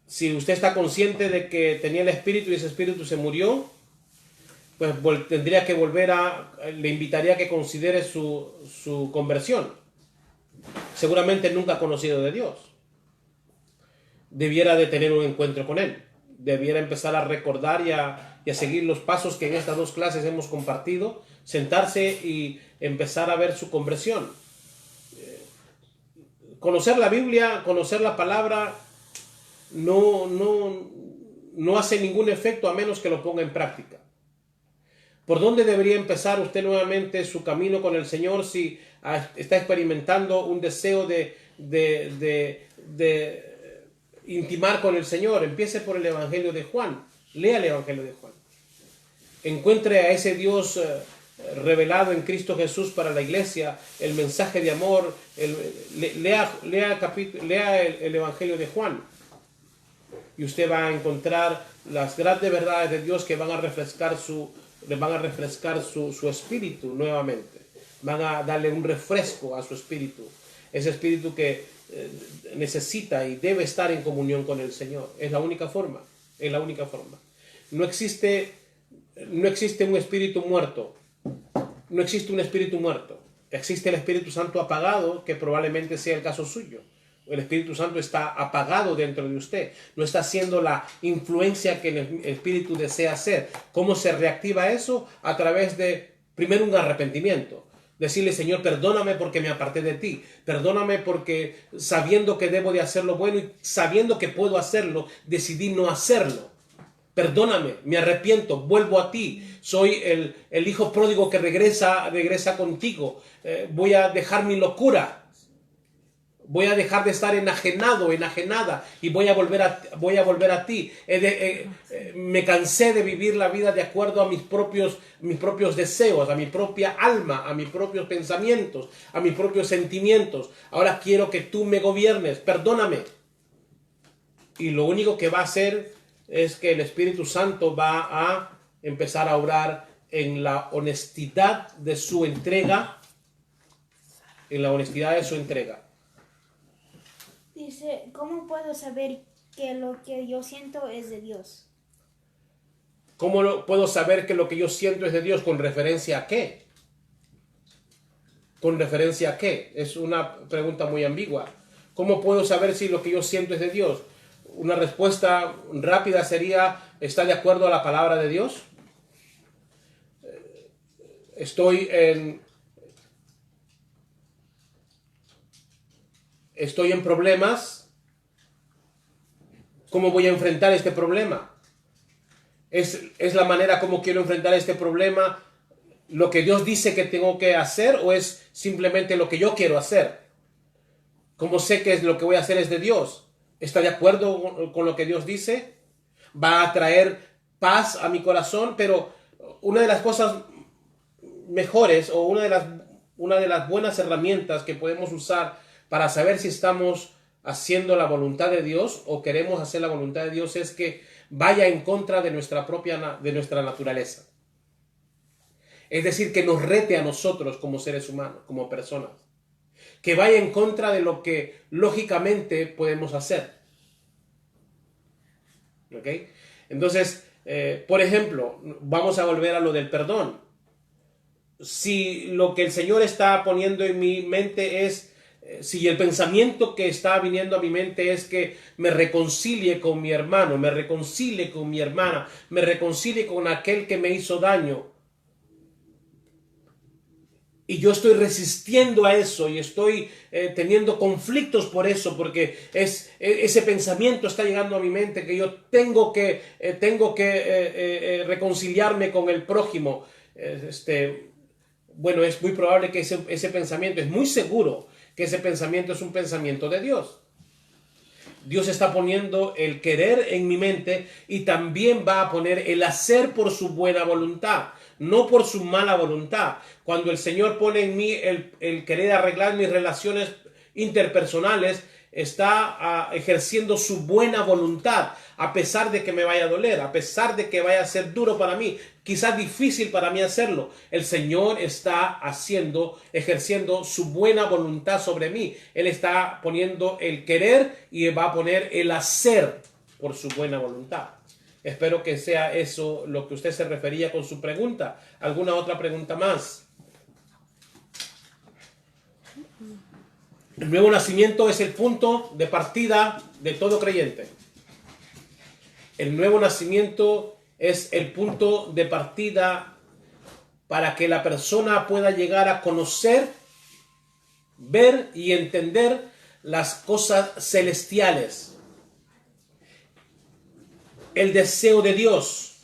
Si usted está consciente de que tenía el espíritu y ese espíritu se murió, pues tendría que le invitaría a que considere su conversión. Seguramente nunca ha conocido de Dios. Debiera de tener un encuentro con Él. Debiera empezar a recordar y a seguir los pasos que en estas 2 clases hemos compartido, sentarse y empezar a ver su conversión. Conocer la Biblia, conocer la palabra, no hace ningún efecto a menos que lo ponga en práctica. ¿Por dónde debería empezar usted nuevamente su camino con el Señor si está experimentando un deseo de intimar con el Señor? Empiece por el Evangelio de Juan. Lea el Evangelio de Juan. Encuentre a ese Dios revelado en Cristo Jesús para la iglesia, el mensaje de amor. Lea el Evangelio de Juan. Y usted va a encontrar las grandes verdades de Dios que van a refrescar su espíritu nuevamente. Van a darle un refresco a su espíritu. Ese espíritu que necesita y debe estar en comunión con el Señor. Es la única forma. Es la única forma. No existe un espíritu muerto. No existe un espíritu muerto. Existe el Espíritu Santo apagado, que probablemente sea el caso suyo. El Espíritu Santo está apagado dentro de usted. No está haciendo la influencia que el Espíritu desea hacer. ¿Cómo se reactiva eso? A través de, primero, un arrepentimiento. Decirle, Señor, perdóname porque me aparté de ti. Perdóname porque sabiendo que debo de hacer lo bueno y sabiendo que puedo hacerlo, decidí no hacerlo. Perdóname, me arrepiento, vuelvo a ti. Soy el hijo pródigo que regresa contigo. Voy a dejar mi locura. Voy a dejar de estar enajenada y voy a volver a ti. Me cansé de vivir la vida de acuerdo a mis propios deseos, a mi propia alma, a mis propios pensamientos, a mis propios sentimientos. Ahora quiero que tú me gobiernes, perdóname. Y lo único que va a hacer es que el Espíritu Santo va a empezar a obrar en la honestidad de su entrega, Dice, ¿cómo puedo saber que lo que yo siento es de Dios? ¿Cómo puedo saber que lo que yo siento es de Dios? ¿Con referencia a qué? ¿Con referencia a qué? Es una pregunta muy ambigua. ¿Cómo puedo saber si lo que yo siento es de Dios? Una respuesta rápida sería, ¿está de acuerdo a la palabra de Dios? Estoy en problemas. ¿Cómo voy a enfrentar este problema? ¿Es la manera como quiero enfrentar este problema lo que Dios dice que tengo que hacer o es simplemente lo que yo quiero hacer? ¿Cómo sé que lo que voy a hacer es de Dios? ¿Está de acuerdo con lo que Dios dice? ¿Va a traer paz a mi corazón? Pero una de las cosas mejores o una de las buenas herramientas que podemos usar para saber si estamos haciendo la voluntad de Dios o queremos hacer la voluntad de Dios es que vaya en contra de nuestra naturaleza. Es decir, que nos rete a nosotros como seres humanos, como personas. Que vaya en contra de lo que lógicamente podemos hacer. ¿Ok? Entonces, por ejemplo, vamos a volver a lo del perdón. Si lo que el Señor está poniendo en mi mente es, si el pensamiento que está viniendo a mi mente es que me reconcilie con mi hermano, me reconcilie con mi hermana, me reconcilie con aquel que me hizo daño, y yo estoy resistiendo a eso y estoy teniendo conflictos por eso, porque ese pensamiento está llegando a mi mente que yo tengo que reconciliarme con el prójimo. Bueno, es muy probable que ese pensamiento, es muy seguro que ese pensamiento es un pensamiento de Dios. Dios está poniendo el querer en mi mente y también va a poner el hacer por su buena voluntad, no por su mala voluntad. Cuando el Señor pone en mí el querer arreglar mis relaciones interpersonales, está ejerciendo su buena voluntad, a pesar de que me vaya a doler, a pesar de que vaya a ser duro para mí, quizás difícil para mí hacerlo. El Señor está ejerciendo su buena voluntad sobre mí. Él está poniendo el querer y va a poner el hacer por su buena voluntad. Espero que sea eso lo que usted se refería con su pregunta. ¿Alguna otra pregunta más? El nuevo nacimiento es el punto de partida de todo creyente. El nuevo nacimiento es el punto de partida para que la persona pueda llegar a conocer, ver y entender las cosas celestiales. El deseo de Dios.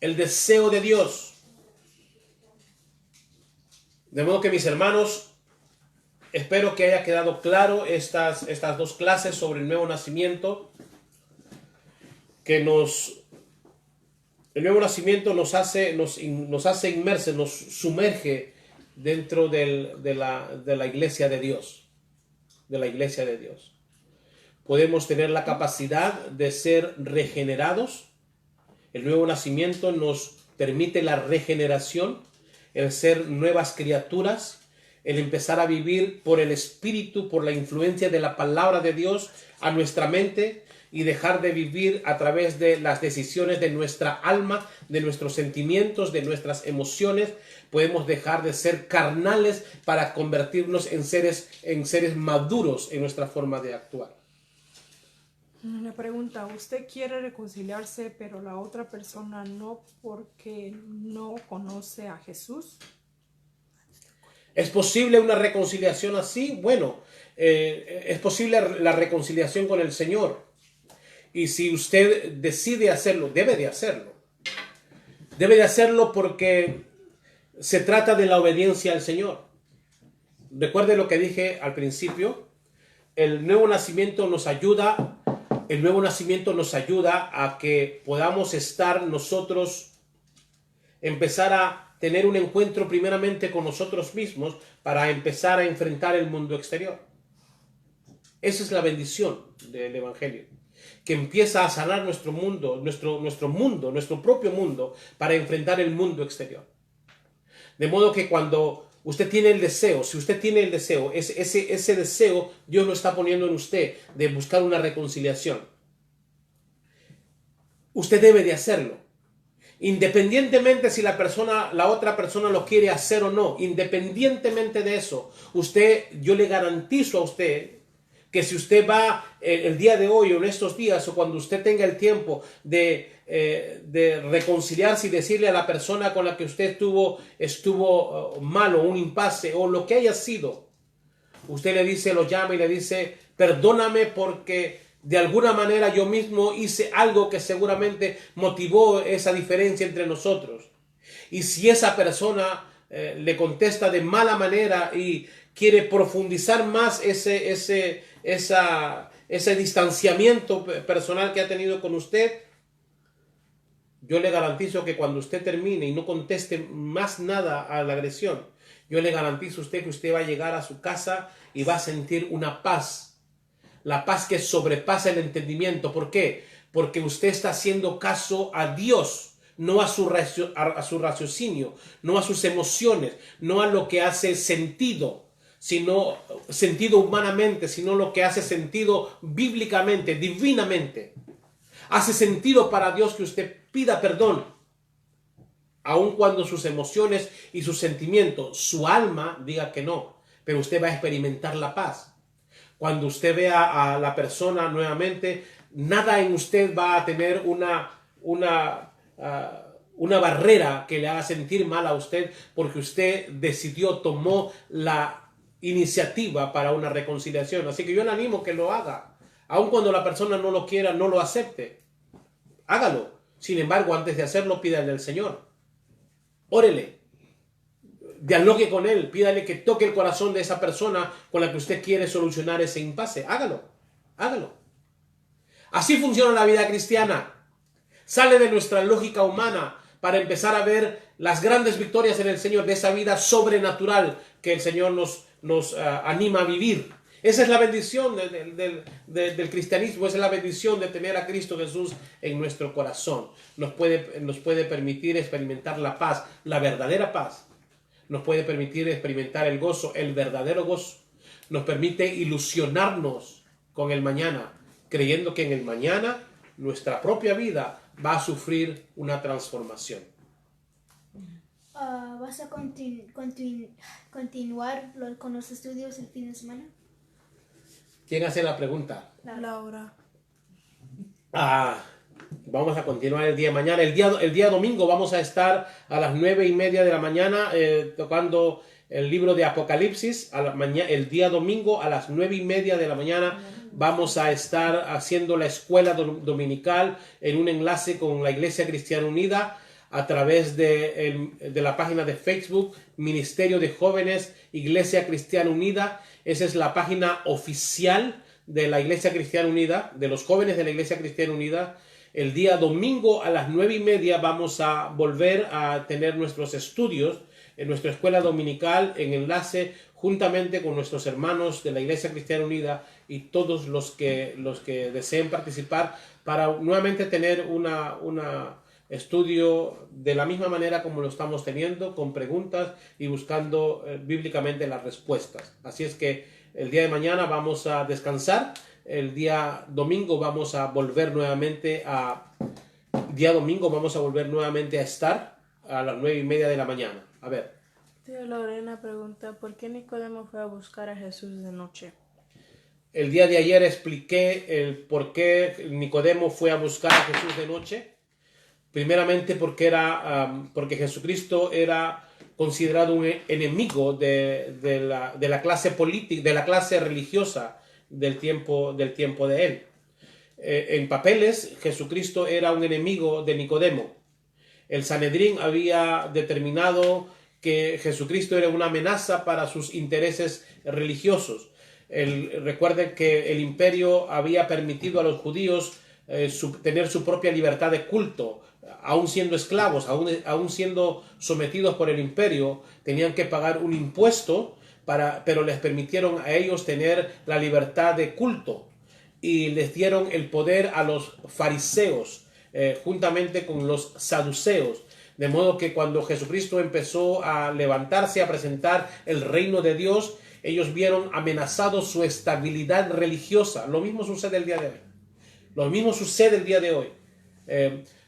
El deseo de Dios. De modo que, mis hermanos, espero que haya quedado claro estas dos clases sobre el nuevo nacimiento. El nuevo nacimiento nos hace inmersos, nos sumerge dentro de la iglesia de Dios. De la iglesia de Dios. Podemos tener la capacidad de ser regenerados. El nuevo nacimiento nos permite la regeneración, el ser nuevas criaturas, el empezar a vivir por el Espíritu, por la influencia de la palabra de Dios a nuestra mente y dejar de vivir a través de las decisiones de nuestra alma, de nuestros sentimientos, de nuestras emociones. Podemos dejar de ser carnales para convertirnos en seres maduros en nuestra forma de actuar. Una pregunta, ¿usted quiere reconciliarse pero la otra persona no porque no conoce a Jesús? ¿Es posible una reconciliación así? Bueno, es posible la reconciliación con el Señor. Y si usted decide hacerlo, debe de hacerlo. Debe de hacerlo porque se trata de la obediencia al Señor. Recuerde lo que dije al principio. El nuevo nacimiento nos ayuda a que podamos estar nosotros, empezar a tener un encuentro primeramente con nosotros mismos para empezar a enfrentar el mundo exterior. Esa es la bendición del Evangelio, que empieza a sanar nuestro mundo, nuestro propio mundo, para enfrentar el mundo exterior. De modo que cuando usted tiene el deseo, si usted tiene el deseo, ese deseo Dios lo está poniendo en usted de buscar una reconciliación. Usted debe de hacerlo. Independientemente si la otra persona lo quiere hacer o no, independientemente de eso, yo le garantizo a usted que si usted va el día de hoy o en estos días o cuando usted tenga el tiempo de reconciliarse y decirle a la persona con la que usted estuvo malo, un impasse o lo que haya sido, usted lo llama y le dice, perdóname porque de alguna manera yo mismo hice algo que seguramente motivó esa diferencia entre nosotros. Y si esa persona le contesta de mala manera y quiere profundizar más ese distanciamiento personal que ha tenido con usted, yo le garantizo que cuando usted termine y no conteste más nada a la agresión, yo le garantizo a usted que usted va a llegar a su casa y va a sentir una paz. La paz que sobrepasa el entendimiento. ¿Por qué? Porque usted está haciendo caso a Dios, no a su raciocinio, no a sus emociones, no a lo que hace sentido, sino sentido humanamente, sino lo que hace sentido bíblicamente, divinamente. Hace sentido para Dios que usted pida perdón, aun cuando sus emociones y sus sentimientos, su alma diga que no, pero usted va a experimentar la paz. Cuando usted vea a la persona nuevamente, nada en usted va a tener una barrera que le haga sentir mal a usted, porque usted tomó la iniciativa para una reconciliación. Así que yo le animo que lo haga. Aun cuando la persona no lo quiera, no lo acepte. Hágalo. Sin embargo, antes de hacerlo, pídale al Señor. Órele. Dialogue con él, pídale que toque el corazón de esa persona con la que usted quiere solucionar ese impasse. Hágalo. Así funciona la vida cristiana. Sale de nuestra lógica humana para empezar a ver las grandes victorias en el Señor, de esa vida sobrenatural que el Señor nos anima a vivir. Esa es la bendición del cristianismo, esa es la bendición de tener a Cristo Jesús en nuestro corazón. Nos puede permitir experimentar la paz, la verdadera paz. Nos puede permitir experimentar el gozo, el verdadero gozo. Nos permite ilusionarnos con el mañana, creyendo que en el mañana nuestra propia vida va a sufrir una transformación. ¿Vas a continuar con los estudios el fin de semana? ¿Quién hace la pregunta? Laura. Vamos a continuar el día de mañana. El día domingo vamos a estar a las 9:30 de la mañana tocando el libro de Apocalipsis. El día domingo a las 9:30 de la mañana vamos a estar haciendo la escuela dominical en un enlace con la Iglesia Cristiana Unida a través de la página de Facebook Ministerio de Jóvenes Iglesia Cristiana Unida. Esa es la página oficial de la Iglesia Cristiana Unida, de los jóvenes de la Iglesia Cristiana Unida. El día domingo a las 9:30 vamos a volver a tener nuestros estudios en nuestra escuela dominical en enlace juntamente con nuestros hermanos de la Iglesia Cristiana Unida y todos los que deseen participar para nuevamente tener una estudio de la misma manera como lo estamos teniendo, con preguntas y buscando bíblicamente las respuestas. Así es que el día de mañana vamos a descansar. El día domingo vamos a volver nuevamente a estar a las 9:30 de la mañana. A ver. Tía Lorena pregunta, ¿por qué Nicodemo fue a buscar a Jesús de noche? El día de ayer expliqué el por qué Nicodemo fue a buscar a Jesús de noche. Primeramente porque Jesucristo era considerado un enemigo de la clase política, de la clase religiosa del tiempo de él. En papeles, Jesucristo era un enemigo de Nicodemo. El Sanedrín había determinado que Jesucristo era una amenaza para sus intereses religiosos. Recuerden que el imperio había permitido a los judíos tener su propia libertad de culto. Aún siendo esclavos, aún siendo sometidos por el imperio, tenían que pagar un impuesto, pero les permitieron a ellos tener la libertad de culto y les dieron el poder a los fariseos juntamente con los saduceos. De modo que cuando Jesucristo empezó a levantarse, a presentar el reino de Dios, ellos vieron amenazado su estabilidad religiosa. Lo mismo sucede el día de hoy.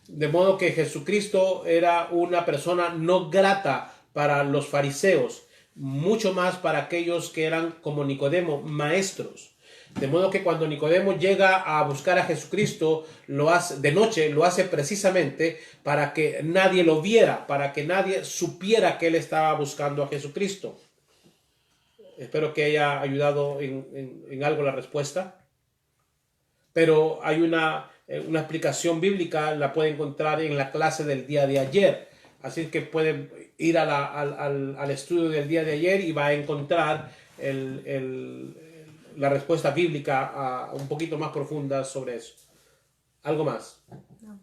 De modo que Jesucristo era una persona no grata para los fariseos, mucho más para aquellos que eran como Nicodemo, maestros. De modo que cuando Nicodemo llega a buscar a Jesucristo de noche, lo hace precisamente para que nadie lo viera, para que nadie supiera que él estaba buscando a Jesucristo. Espero que haya ayudado en algo la respuesta. Pero hay una explicación bíblica, la puede encontrar en la clase del día de ayer. Así que pueden ir al estudio del día de ayer y va a encontrar la respuesta bíblica un poquito más profunda sobre eso. ¿Algo más? No.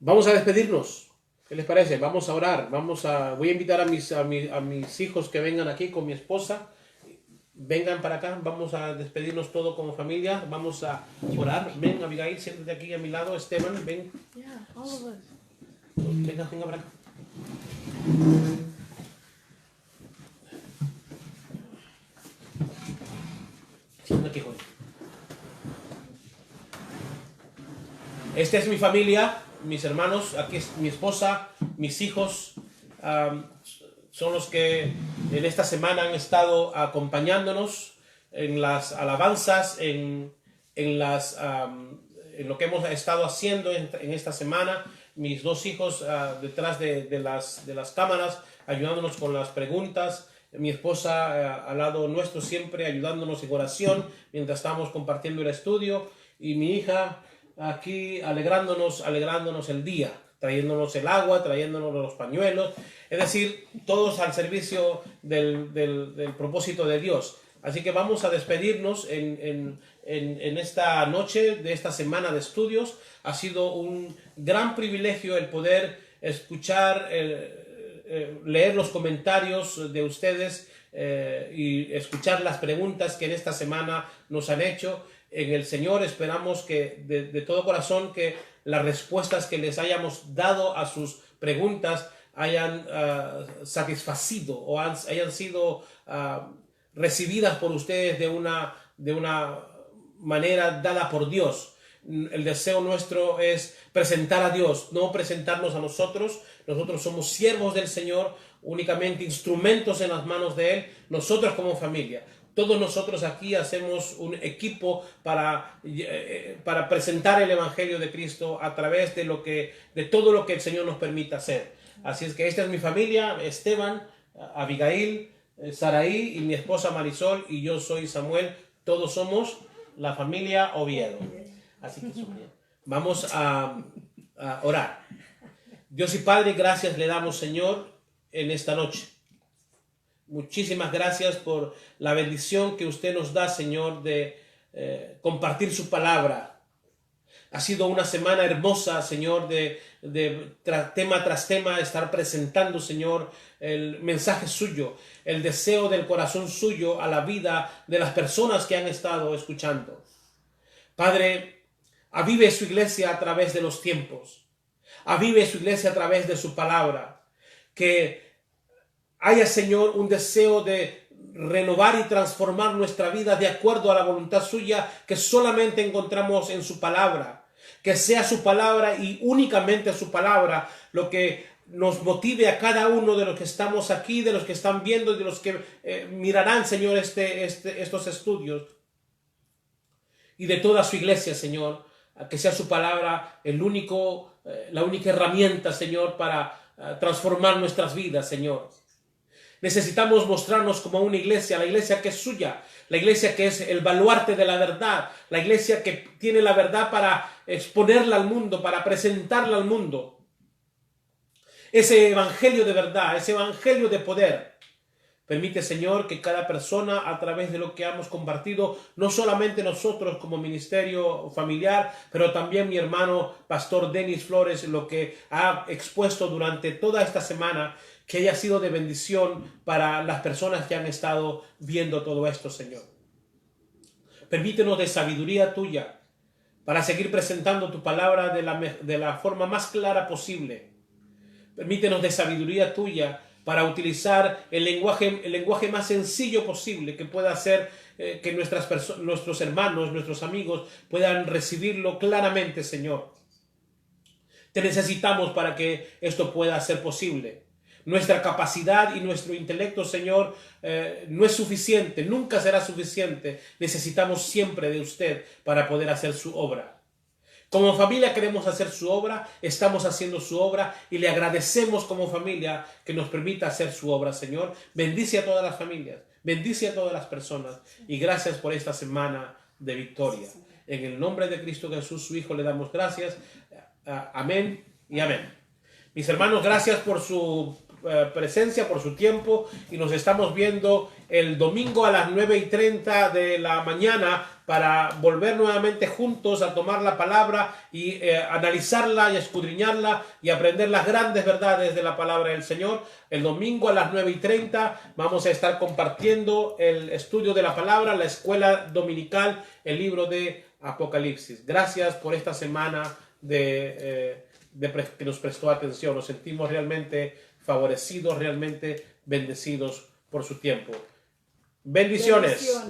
Vamos a despedirnos. ¿Qué les parece? Vamos a orar. Voy a invitar a mis hijos que vengan aquí con mi esposa. Vengan para acá, vamos a despedirnos todos como familia, vamos a orar. Ven, Abigail, siéntate aquí a mi lado. Esteban, ven. Yeah, all of us. Venga para acá. Siéntate aquí, joven. Esta es mi familia, mis hermanos, aquí es mi esposa, mis hijos. Son los que en esta semana han estado acompañándonos en las alabanzas, en lo que hemos estado haciendo en esta semana. Mis dos hijos detrás de las cámaras, ayudándonos con las preguntas. Mi esposa al lado nuestro siempre ayudándonos en oración mientras estamos compartiendo el estudio. Y mi hija aquí alegrándonos el día, trayéndonos el agua, trayéndonos los pañuelos, es decir, todos al servicio del propósito de Dios. Así que vamos a despedirnos en esta noche de esta semana de estudios. Ha sido un gran privilegio el poder escuchar, leer los comentarios de ustedes y escuchar las preguntas que en esta semana nos han hecho. En el Señor esperamos que de todo corazón que las respuestas que les hayamos dado a sus preguntas hayan satisfacido o hayan sido recibidas por ustedes de una manera dada por Dios. el deseo nuestro es presentar a Dios, no presentarnos a nosotros. Nosotros somos siervos del Señor, únicamente instrumentos en las manos de Él, nosotros como familia. Todos nosotros aquí hacemos un equipo para presentar el Evangelio de Cristo a través de todo lo que el Señor nos permita hacer. Así es que esta es mi familia, Esteban, Abigail, Saraí y mi esposa Marisol, y yo soy Samuel. Todos somos la familia Oviedo. Así que vamos a orar. Dios y Padre, gracias le damos, Señor, en esta noche. Muchísimas gracias por la bendición que usted nos da, Señor, de compartir su palabra. Ha sido una semana hermosa, Señor, tema tras tema, estar presentando, Señor, el mensaje suyo, el deseo del corazón suyo a la vida de las personas que han estado escuchando. Padre, avive su iglesia a través de los tiempos. Avive su iglesia a través de su palabra. Que haya, Señor, un deseo de renovar y transformar nuestra vida de acuerdo a la voluntad suya que solamente encontramos en su palabra. Que sea su palabra y únicamente su palabra lo que nos motive a cada uno de los que estamos aquí, de los que están viendo y de los que mirarán, Señor, estos estudios. Y de toda su iglesia, Señor, que sea su palabra la única herramienta, Señor, para transformar nuestras vidas, Señor. Necesitamos mostrarnos como una iglesia, la iglesia que es suya, la iglesia que es el baluarte de la verdad, la iglesia que tiene la verdad para exponerla al mundo, para presentarla al mundo. Ese evangelio de verdad, ese evangelio de poder. Permite, Señor, que cada persona, a través de lo que hemos compartido, no solamente nosotros como ministerio familiar, pero también mi hermano Pastor Denis Flores, lo que ha expuesto durante toda esta semana, que haya sido de bendición para las personas que han estado viendo todo esto, Señor. Permítenos de sabiduría tuya para seguir presentando tu palabra de la forma más clara posible. Permítenos de sabiduría tuya para utilizar el lenguaje más sencillo posible, que pueda hacer que nuestros hermanos, nuestros amigos puedan recibirlo claramente, Señor. Te necesitamos para que esto pueda ser posible. Nuestra capacidad y nuestro intelecto, Señor, no es suficiente, nunca será suficiente. Necesitamos siempre de usted para poder hacer su obra. Como familia queremos hacer su obra, estamos haciendo su obra y le agradecemos como familia que nos permita hacer su obra, Señor. Bendice a todas las familias, bendice a todas las personas y gracias por esta semana de victoria. En el nombre de Cristo Jesús, su Hijo, le damos gracias. Amén y amén. Mis hermanos, gracias por su presencia, por su tiempo, y nos estamos viendo el domingo a las 9:30 de la mañana para volver nuevamente juntos a tomar la palabra y analizarla y escudriñarla y aprender las grandes verdades de la palabra del Señor. El domingo a las 9:30 vamos a estar compartiendo el estudio de la palabra, la escuela dominical, el libro de Apocalipsis. Gracias por esta semana que nos prestó atención. Nos sentimos realmente favorecidos, realmente bendecidos por su tiempo. Bendiciones.